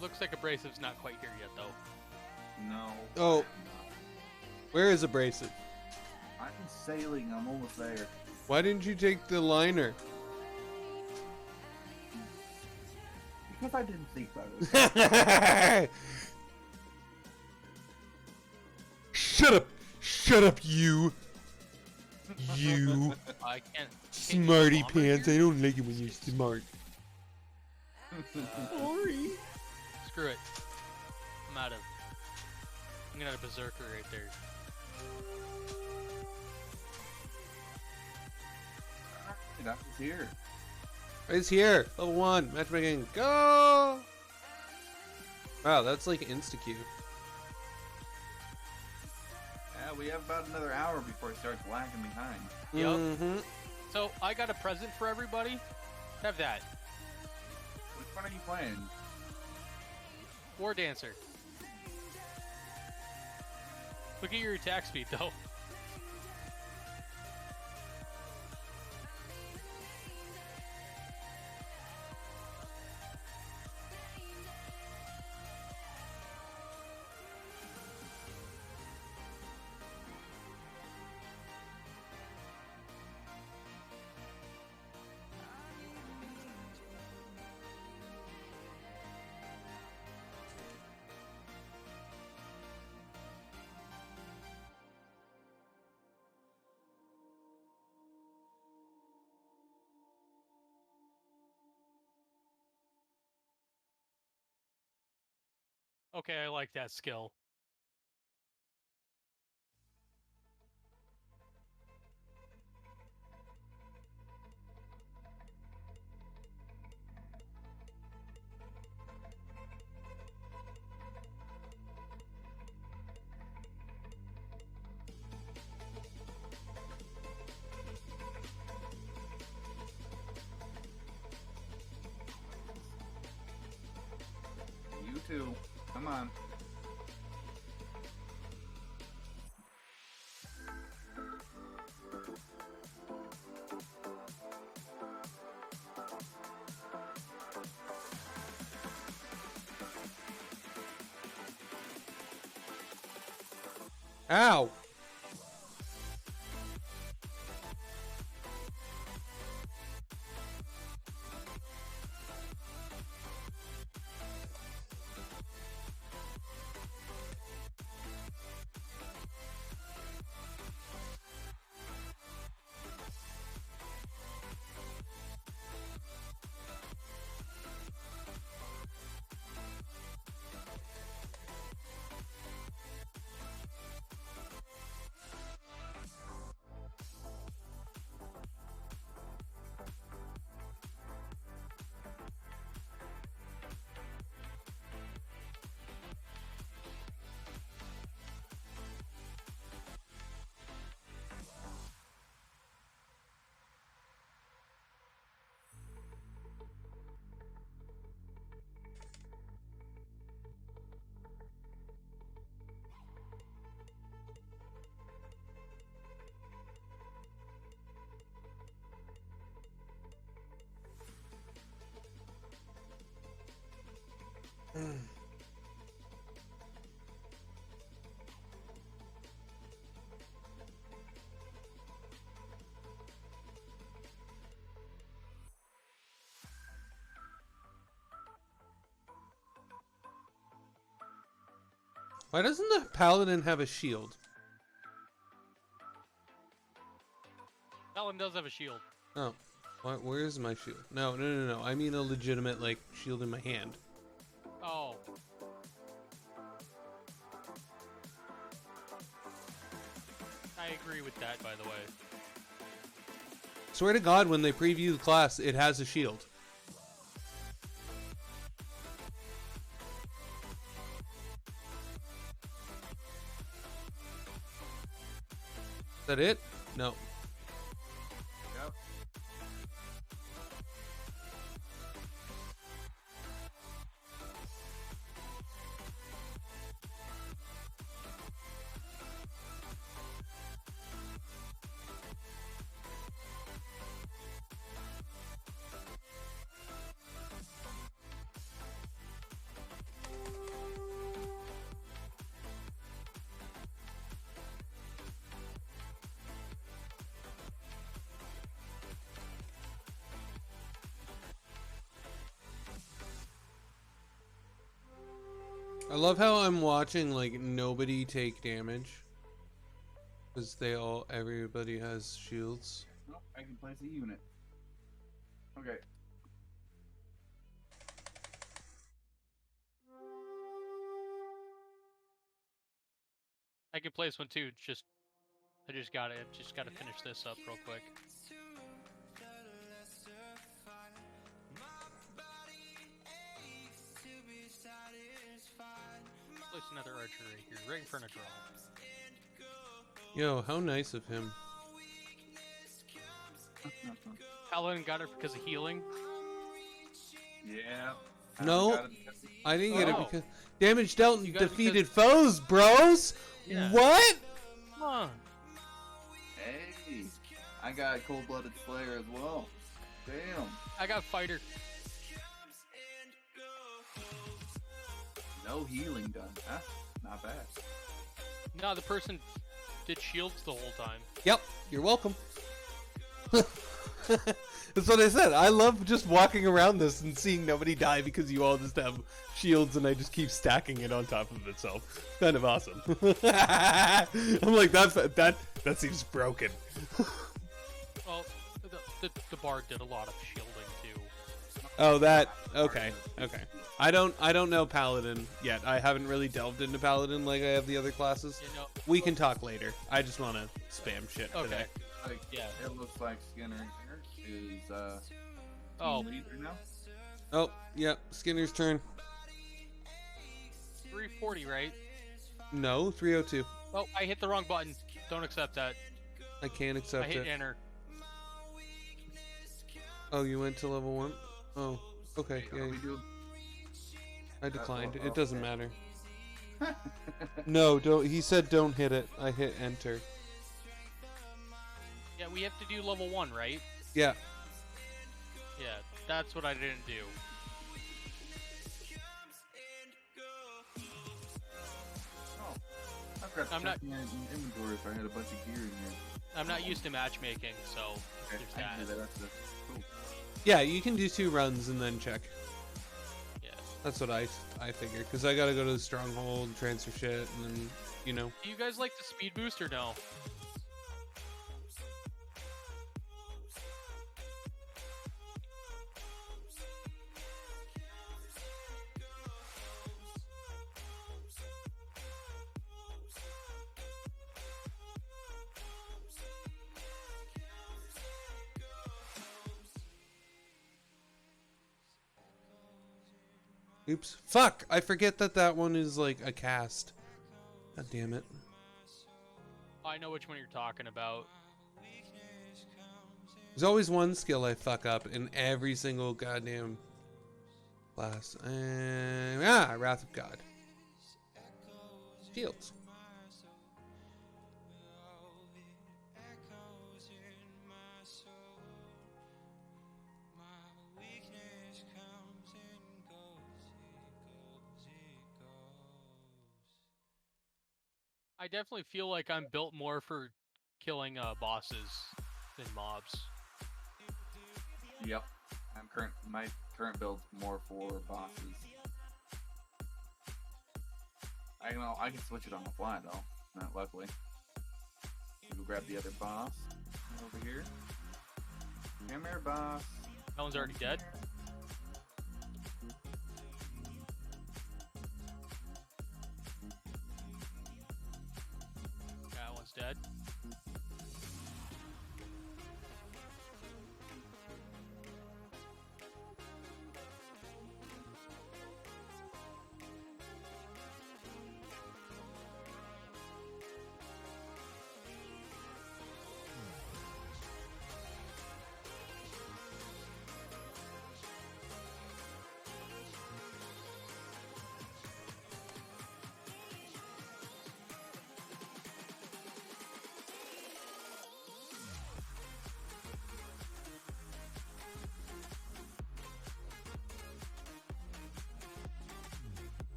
Looks like Abrasive's not quite here yet, though. No. Oh. I'm not. Where is Abrasive? I'm sailing. I'm almost there. Why didn't you take the liner? Because I didn't think about it. Shut up! Shut up, you! You I can't. smarty pants. I don't like it when you're smart. Sorry. Screw it. I'm gonna have a berserker right there. That was here. It's here. Level 1. Matchmaking. Go! Wow, that's like insta-queue. Yeah, we have about another hour before it starts lagging behind. Yep. Mm-hmm. So I got a present for everybody. Have that. Which one are you playing? War Dancer. Look at your attack speed, though. Okay, I like that skill. You too. Come on. Ow! Why doesn't the paladin have a shield? Paladin does have a shield. Oh, where's my shield? No. I mean a legitimate like shield in my hand. Oh. I agree with that, by the way. Swear to God, when they preview the class, it has a shield. Is that it? No. Yep. I love how I'm watching like nobody take damage. Because everybody has shields. Nope, I can place a unit. Okay. I could place one too. I just gotta finish this up real quick. Place another archer right here, right in front of draw. Yo, how nice of him. Paladin got it because of healing. Yeah. No, I didn't get it Oh. because damage dealt You got it defeated foes, bros. Yeah. What? Come on. Hey, I got cold-blooded slayer as well. Damn. I got fighter. No healing done. That's not bad. No, the person did shields the whole time. Yep, you're welcome. That's what I said. I love just walking around this and seeing nobody die because you all just have shields and I just keep stacking it on top of itself. Kind of awesome. I'm like, that seems broken. Well, the bard did a lot of shielding too. Oh, okay. I don't know Paladin yet. I haven't really delved into Paladin like I have the other classes. You know, We can talk later. I just want to spam shit okay. today. Like, Yeah. It looks like Skinner here is Oh, team leader now. Oh, yep. Skinner's turn. 340, right? No, 302. Oh, I hit the wrong button. Don't accept that. I can't I accept hit it. enter. Oh, you went to level 1? Oh, okay. How Yeah, we do? I declined. oh, It doesn't okay. matter. No, don't. He said don't hit it. I hit enter. Yeah, we have to do level 1, right? Yeah. Yeah, that's what I didn't do. Oh, I've got to I'm check not- my inventory if I had a bunch of gear in here. I'm not used to matchmaking, so Okay, there's I can do that. that. That's cool. Yeah, you can do 2 runs and then check. Yeah. That's what I figured. Because I gotta go to the stronghold, transfer shit, and then, you know. Do you guys like the speed boost or no? Oops. Fuck! I forget that one is like a cast. God damn it. I know which one you're talking about. There's always one skill I fuck up in every single goddamn class. Wrath of God. Shields. I definitely feel like I'm built more for killing bosses than mobs. Yep. My current build's more for bosses. I can switch it on the fly though. Not luckily. We'll grab the other boss over here. Come here, boss. That one's already dead. That one's dead.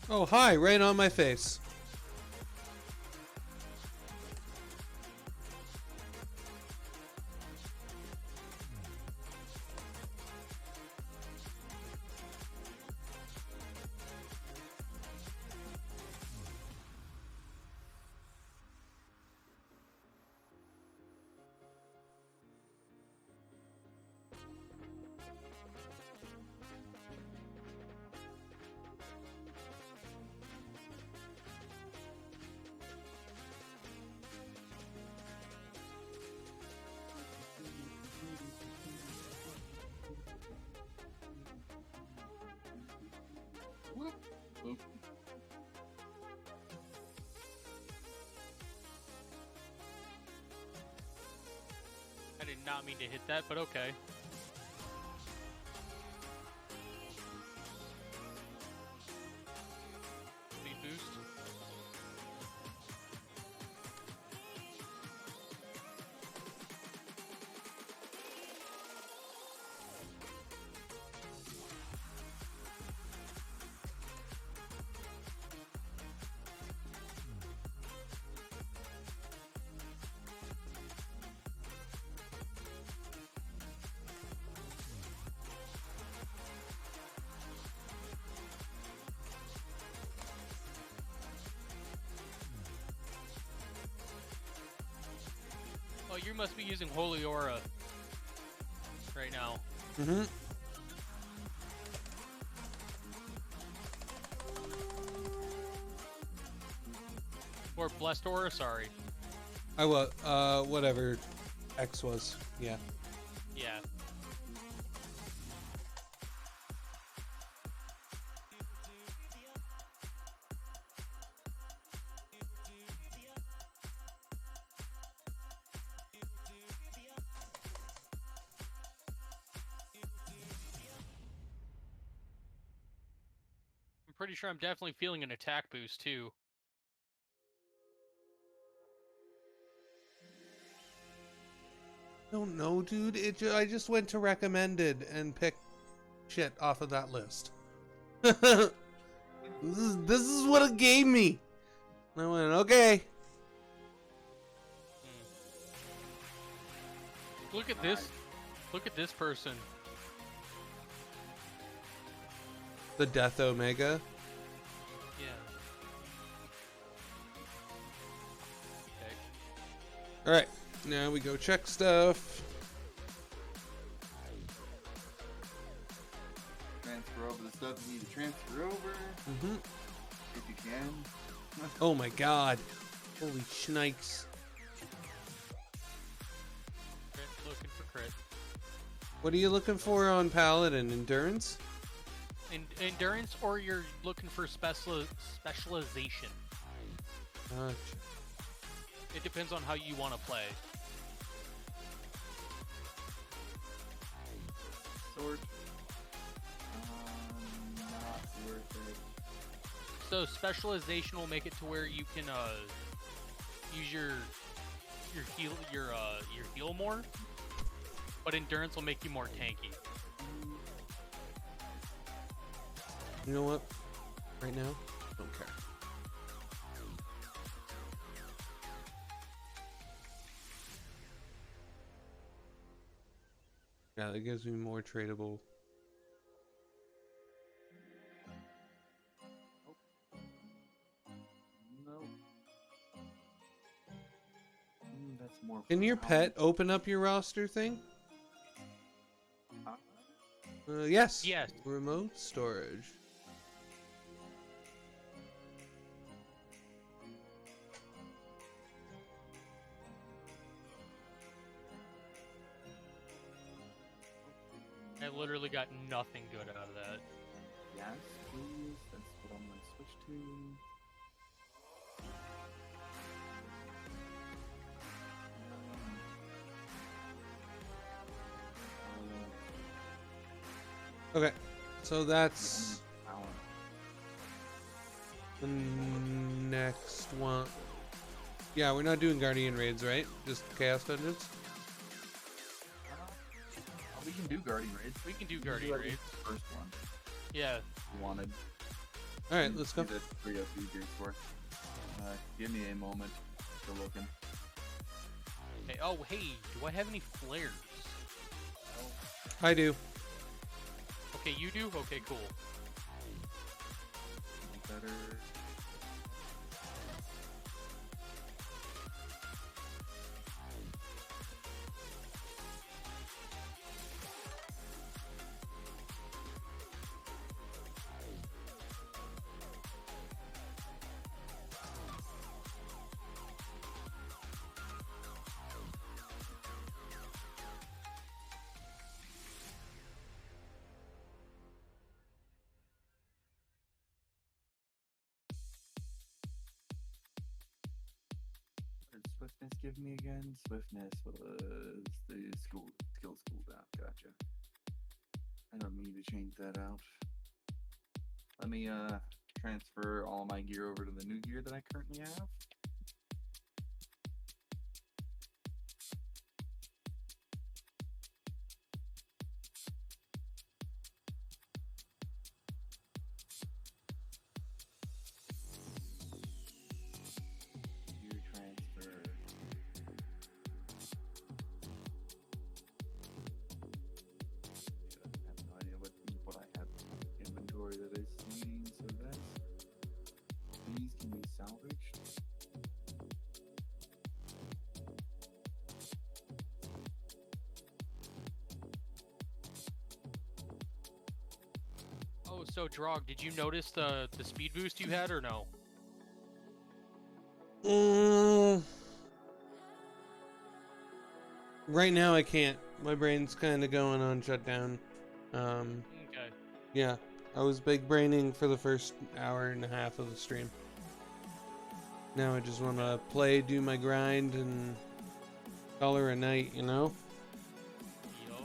Oh, hi, right on my face. Whoop, whoop. I did not mean to hit that, but okay. Speed boost. Oh, you must be using Holy Aura right now. Mm-hmm. Or Blessed Aura, sorry. Whatever X was. Yeah. Yeah. I'm pretty sure I'm definitely feeling an attack boost too. Don't know, dude. I just went to recommended and picked shit off of that list. this is what it gave me. And I went, okay. Look at this. Look at this person. The Death Omega. Yeah. Okay. Alright, now we go check stuff. Transfer over the stuff you need to transfer over. Mm-hmm. If you can. Oh my god. Holy shnikes. Crit, looking for crit. What are you looking for on Paladin? Endurance? Endurance, or you're looking for specialization. Gotcha. It depends on how you want to play. Sword. Not worth it. So specialization will make it to where you can use your heal more, but endurance will make you more tanky. You know what? Right now, don't care. Yeah, that gives me more tradable More Can your fun. pet open up your roster thing? Yes. Yes. Remote storage. I literally got nothing good out of that. Yes, please. That's what I'm gonna switch to. Okay. So that's Talent. the next one. Yeah, we're not doing Guardian raids, right? Just Chaos Dungeons? We can do Guardian Raids. We can do We can Guardian at least Raids. the first one. Yeah. If you wanted. Alright, let's go. Do the 3 of you for. Give me a moment. Still looking. Hey, oh, hey, do I have any flares? I do. Okay, you do? Okay, cool. Better. What did Swiftness give me again? Swiftness was the skill school down. Gotcha. I don't need to change that out. Let me transfer all my gear over to the new gear that I currently have. Gear transfer. I have no idea what I have in inventory that is needing, so that's these can be salvaged. Oh, so Drog, did you notice the speed boost you had or no? Right now I can't. My brain's kind of going on shutdown. Okay. Yeah, I was big braining for the first hour and a half of the stream. Now I just want to play, do my grind, and call her a night, you know? Yo.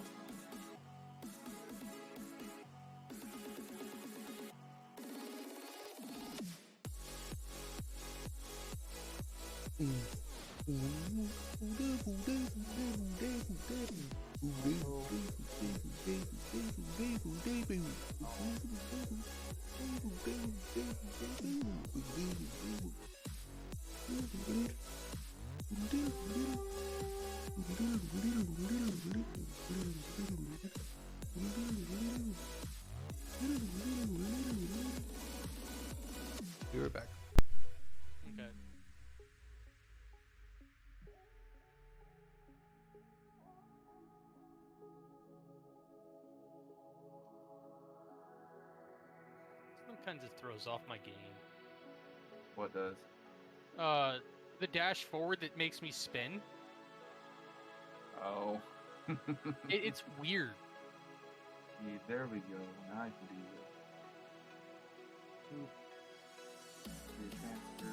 You were back. Okay. Sometimes it throws off my game. What does? The dash forward that makes me spin. Oh. It's weird. Yeah, there we go. Now I can do this. Gear transfer.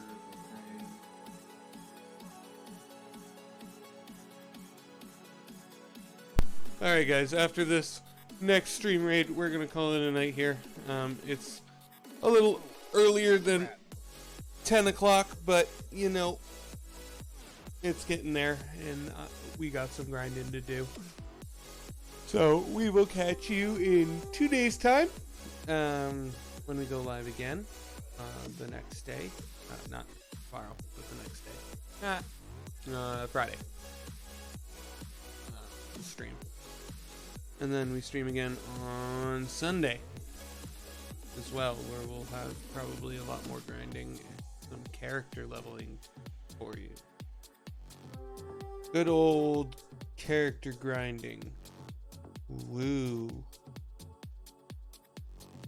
Okay. Alright guys, after this next stream raid, we're gonna call it a night here. It's a little earlier than 10 o'clock, but you know, it's getting there, and we got some grinding to do. So we will catch you in 2 days' time, when we go live again, the next day. Not tomorrow, but the next day. Friday. Stream. And then we stream again on Sunday as well, where we'll have probably a lot more grinding and some character leveling for you. Good old character grinding. Woo.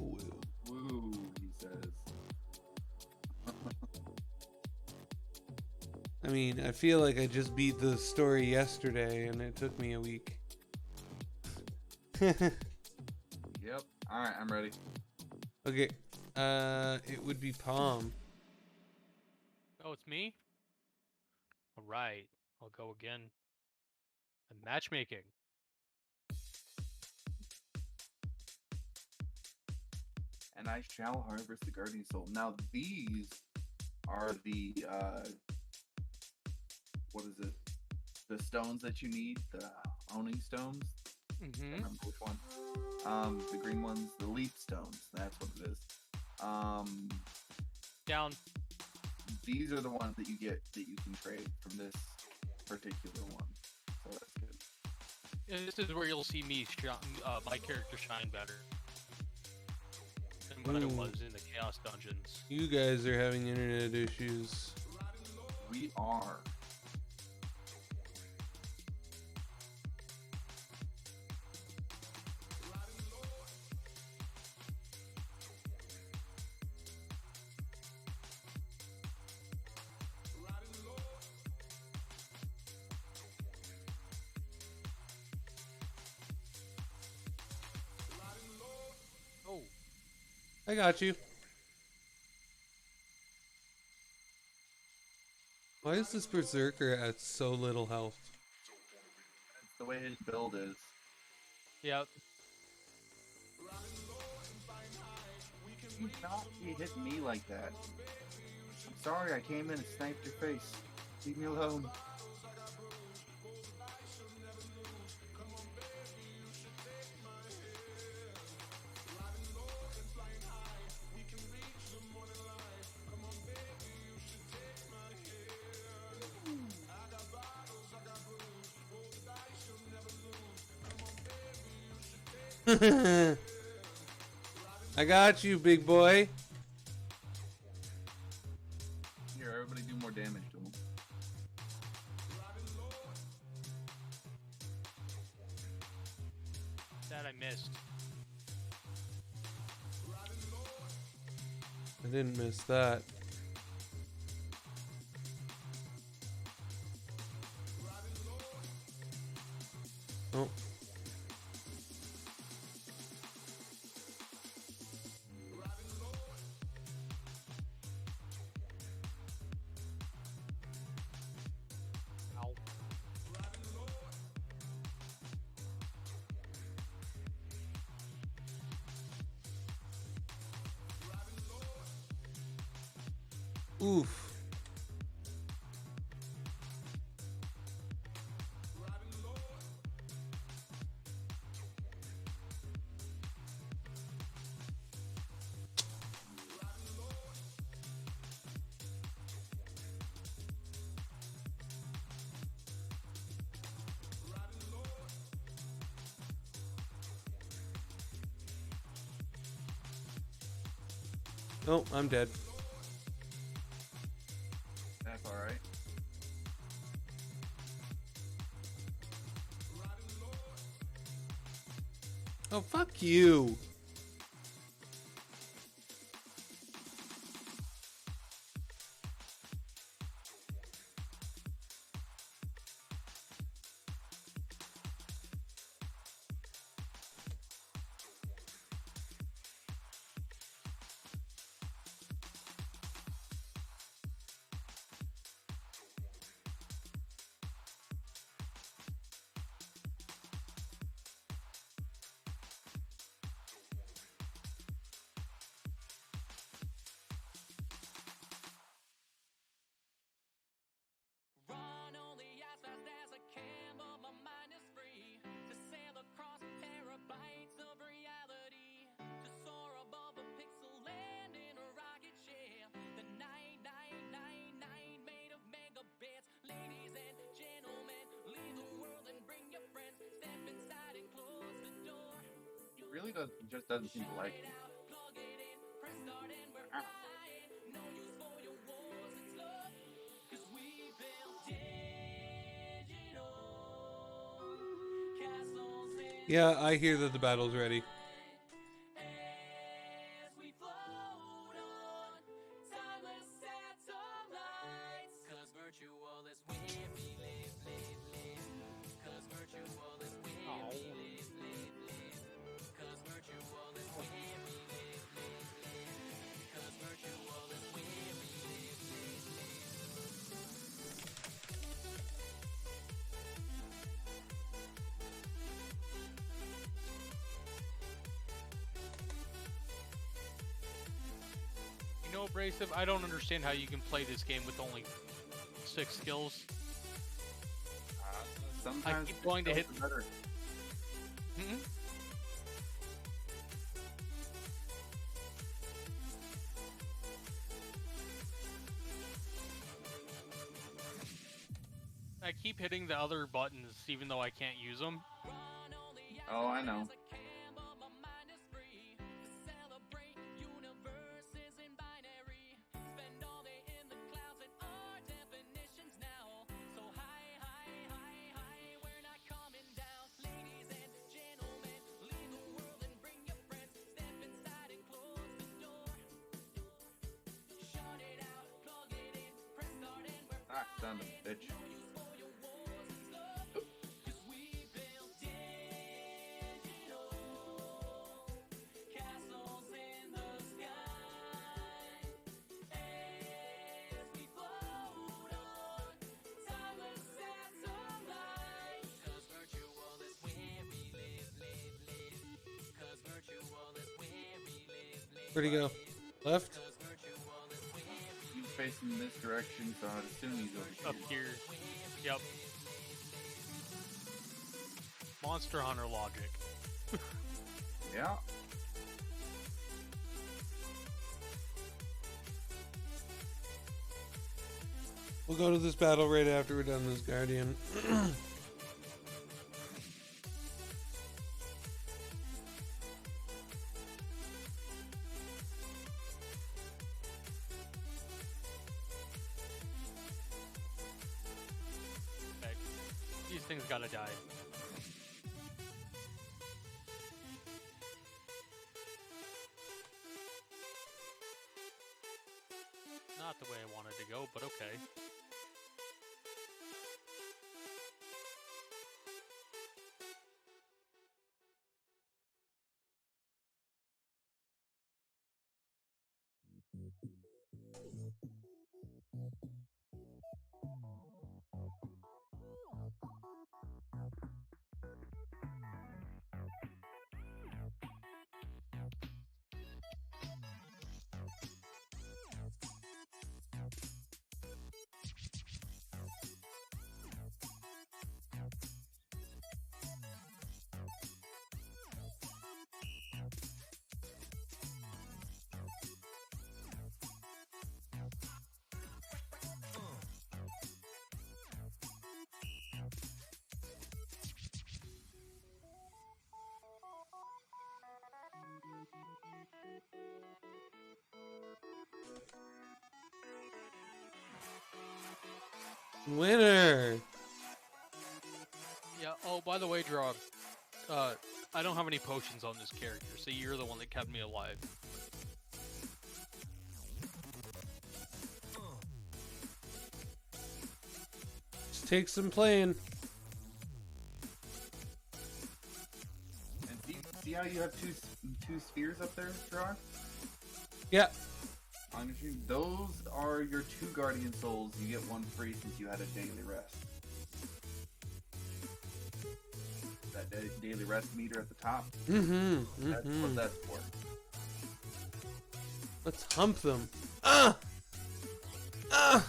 Woo. Woo, he says. I mean, I feel like I just beat the story yesterday and it took me a week. Yep. Alright, I'm ready. Okay. It would be Palm. Oh, it's me? Alright, I'll go again. And matchmaking. And I shall harvest the guardian soul. Now these are the what is it? The stones that you need, the owning stones. I Mm-hmm. remember which one. The green ones, the leap stones. That's what it is. Down. These are the ones that you get that you can trade from this particular one. So that's good. And this is where you'll see me, my character shine better than what I Ooh. was in the Chaos Dungeons. You guys are having internet issues. We are. Oh, I got you. Why is this berserker at so little health? That's the way his build is. yep. You not you hit me like that. I'm sorry I came in and sniped your face. Leave me alone. I got you, big boy. Here, everybody do more damage to him. That I missed. I didn't miss that. Oh. Ow. Oof. Oh, I'm dead. That's alright. Oh, fuck you. Run only as fast as I can, but my mind is free to sail across terabytes of reality, to soar above a pixel land in a rocket ship. The 9999 made of megabits. Ladies and gentlemen, leave the world and bring your friends. Step inside and close the door. He really does just doesn't seem to like me. Plug it in, press start, and we're flying. No use for your wars, it's love. 'Cause we built digital Yeah, I hear that the battle's ready. As we float on timeless satellites, 'cause virtual is where we live, live, live. 'Cause virtual is where we live, live, live. 'Cause virtual is where we live, live, live. 'Cause virtual is where we live, live, live. You know, Abrasive, I don't understand how you can play this game with only 6 skills. Sometimes keep going to hit- skills are better. Hmm? I keep hitting the other buttons even though I can't use them. Oh, I know. Ah, son of a bitch. Where'd he go? Left? He's facing this direction, so I'd assume he's over Up here. here. Yep. Monster Hunter logic. Yeah. We'll go to this battle right after we're done this Guardian. Okay. These things gotta die. Not the way I wanted to go, but okay. Winner! Yeah, oh, by the way, Drog, I don't have any potions on this character, so you're the one that kept me alive. Just take some playing. And see how you have two spheres up there, Drog? Yeah. I'm gonna shoot. Those are your 2 Guardian Souls. You get 1 free since you had a daily rest. That daily rest meter at the top. That's what that's for. Let's hump them. Ah! Ah!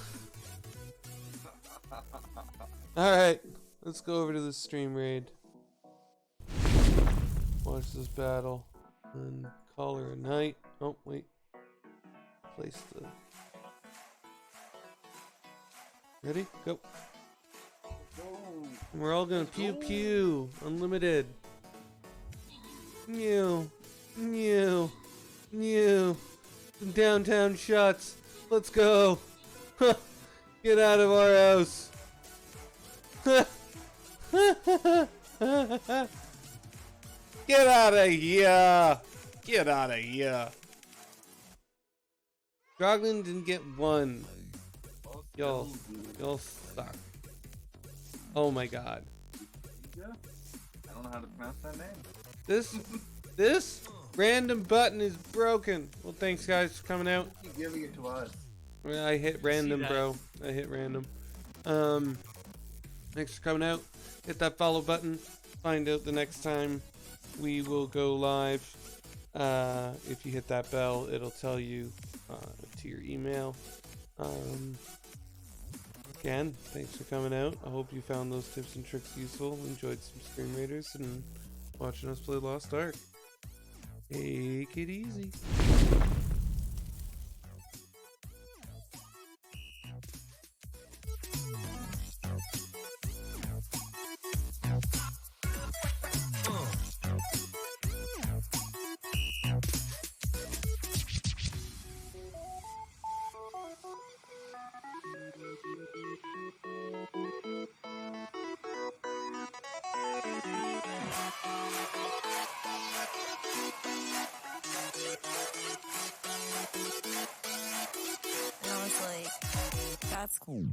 Alright, let's go over to the stream raid. Watch this battle. And call her a night. Oh, wait. Place the... Ready? Go. And we're all gonna pew pew. Unlimited. New. New. New. Some downtown shots. Let's go. Get out of our house. Get out of here! Get out of here! Groglin didn't get one. Y'all suck. Oh my god. I don't know how to pronounce that name. This random button is broken. Well, thanks guys for coming out. Keep giving it to us. I hit random, that. bro. I hit random. Thanks for coming out. Hit that follow button. Find out the next time we will go live. If you hit that bell, it'll tell you to your email. Again, thanks for coming out. I hope you found those tips and tricks useful. Enjoyed some Scream Raiders and watching us play Lost Ark. Take it easy. And I was like, that's cool.